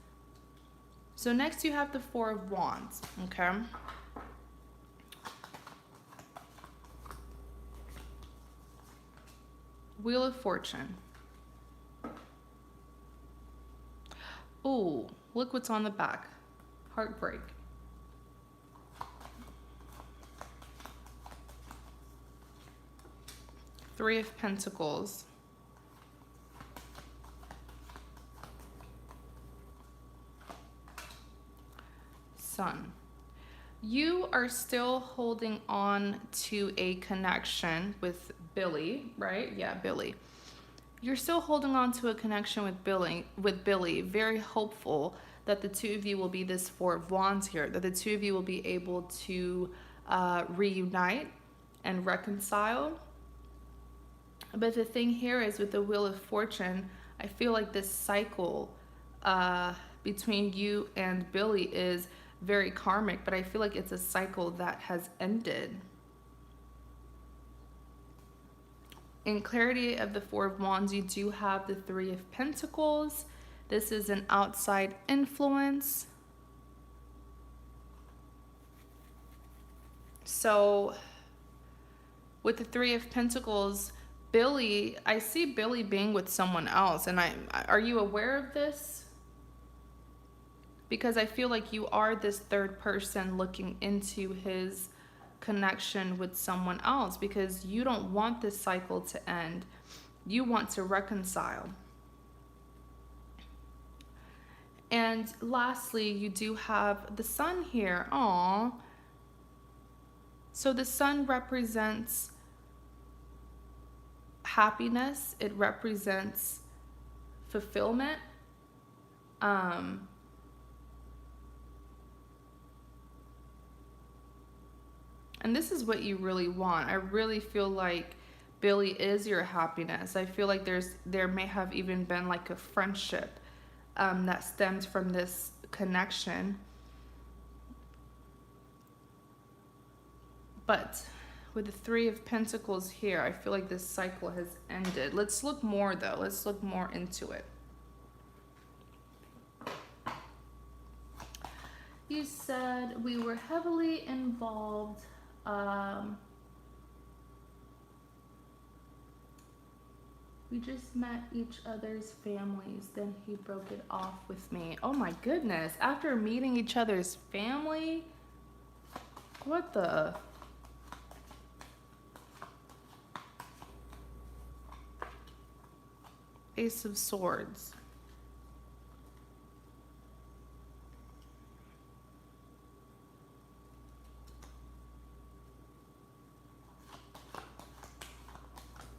[SPEAKER 1] So next you have the Four of Wands, okay? Wheel of Fortune. Ooh, look what's on the back. Heartbreak. Three of Pentacles. Sun. You are still holding on to a connection with Billy, right? Yeah, Billy. You're still holding on to a connection with Billy, very hopeful that the two of you will be this Four of Wands here, that the two of you will be able to reunite and reconcile. But the thing here is with the Wheel of Fortune, I feel like this cycle between you and Billy is very karmic, but I feel like it's a cycle that has ended. In clarity of the Four of Wands, you do have the Three of Pentacles. This is an outside influence. So with the Three of Pentacles, Billy, I see Billy being with someone else. And are you aware of this? Because I feel like you are this third person looking into his connection with someone else, because you don't want this cycle to end. You want to reconcile. And lastly, you do have the Sun here. Aww. So the Sun represents happiness. It represents fulfillment. And this is what you really want. I really feel like Billy is your happiness. I feel like there may have even been like a friendship that stemmed from this connection. But with the Three of Pentacles here, I feel like this cycle has ended. Let's look more though. Let's look more into it. You said we were heavily involved. We just met each other's families, then he broke it off with me. Oh my goodness. After meeting each other's family? What the? Ace of Swords.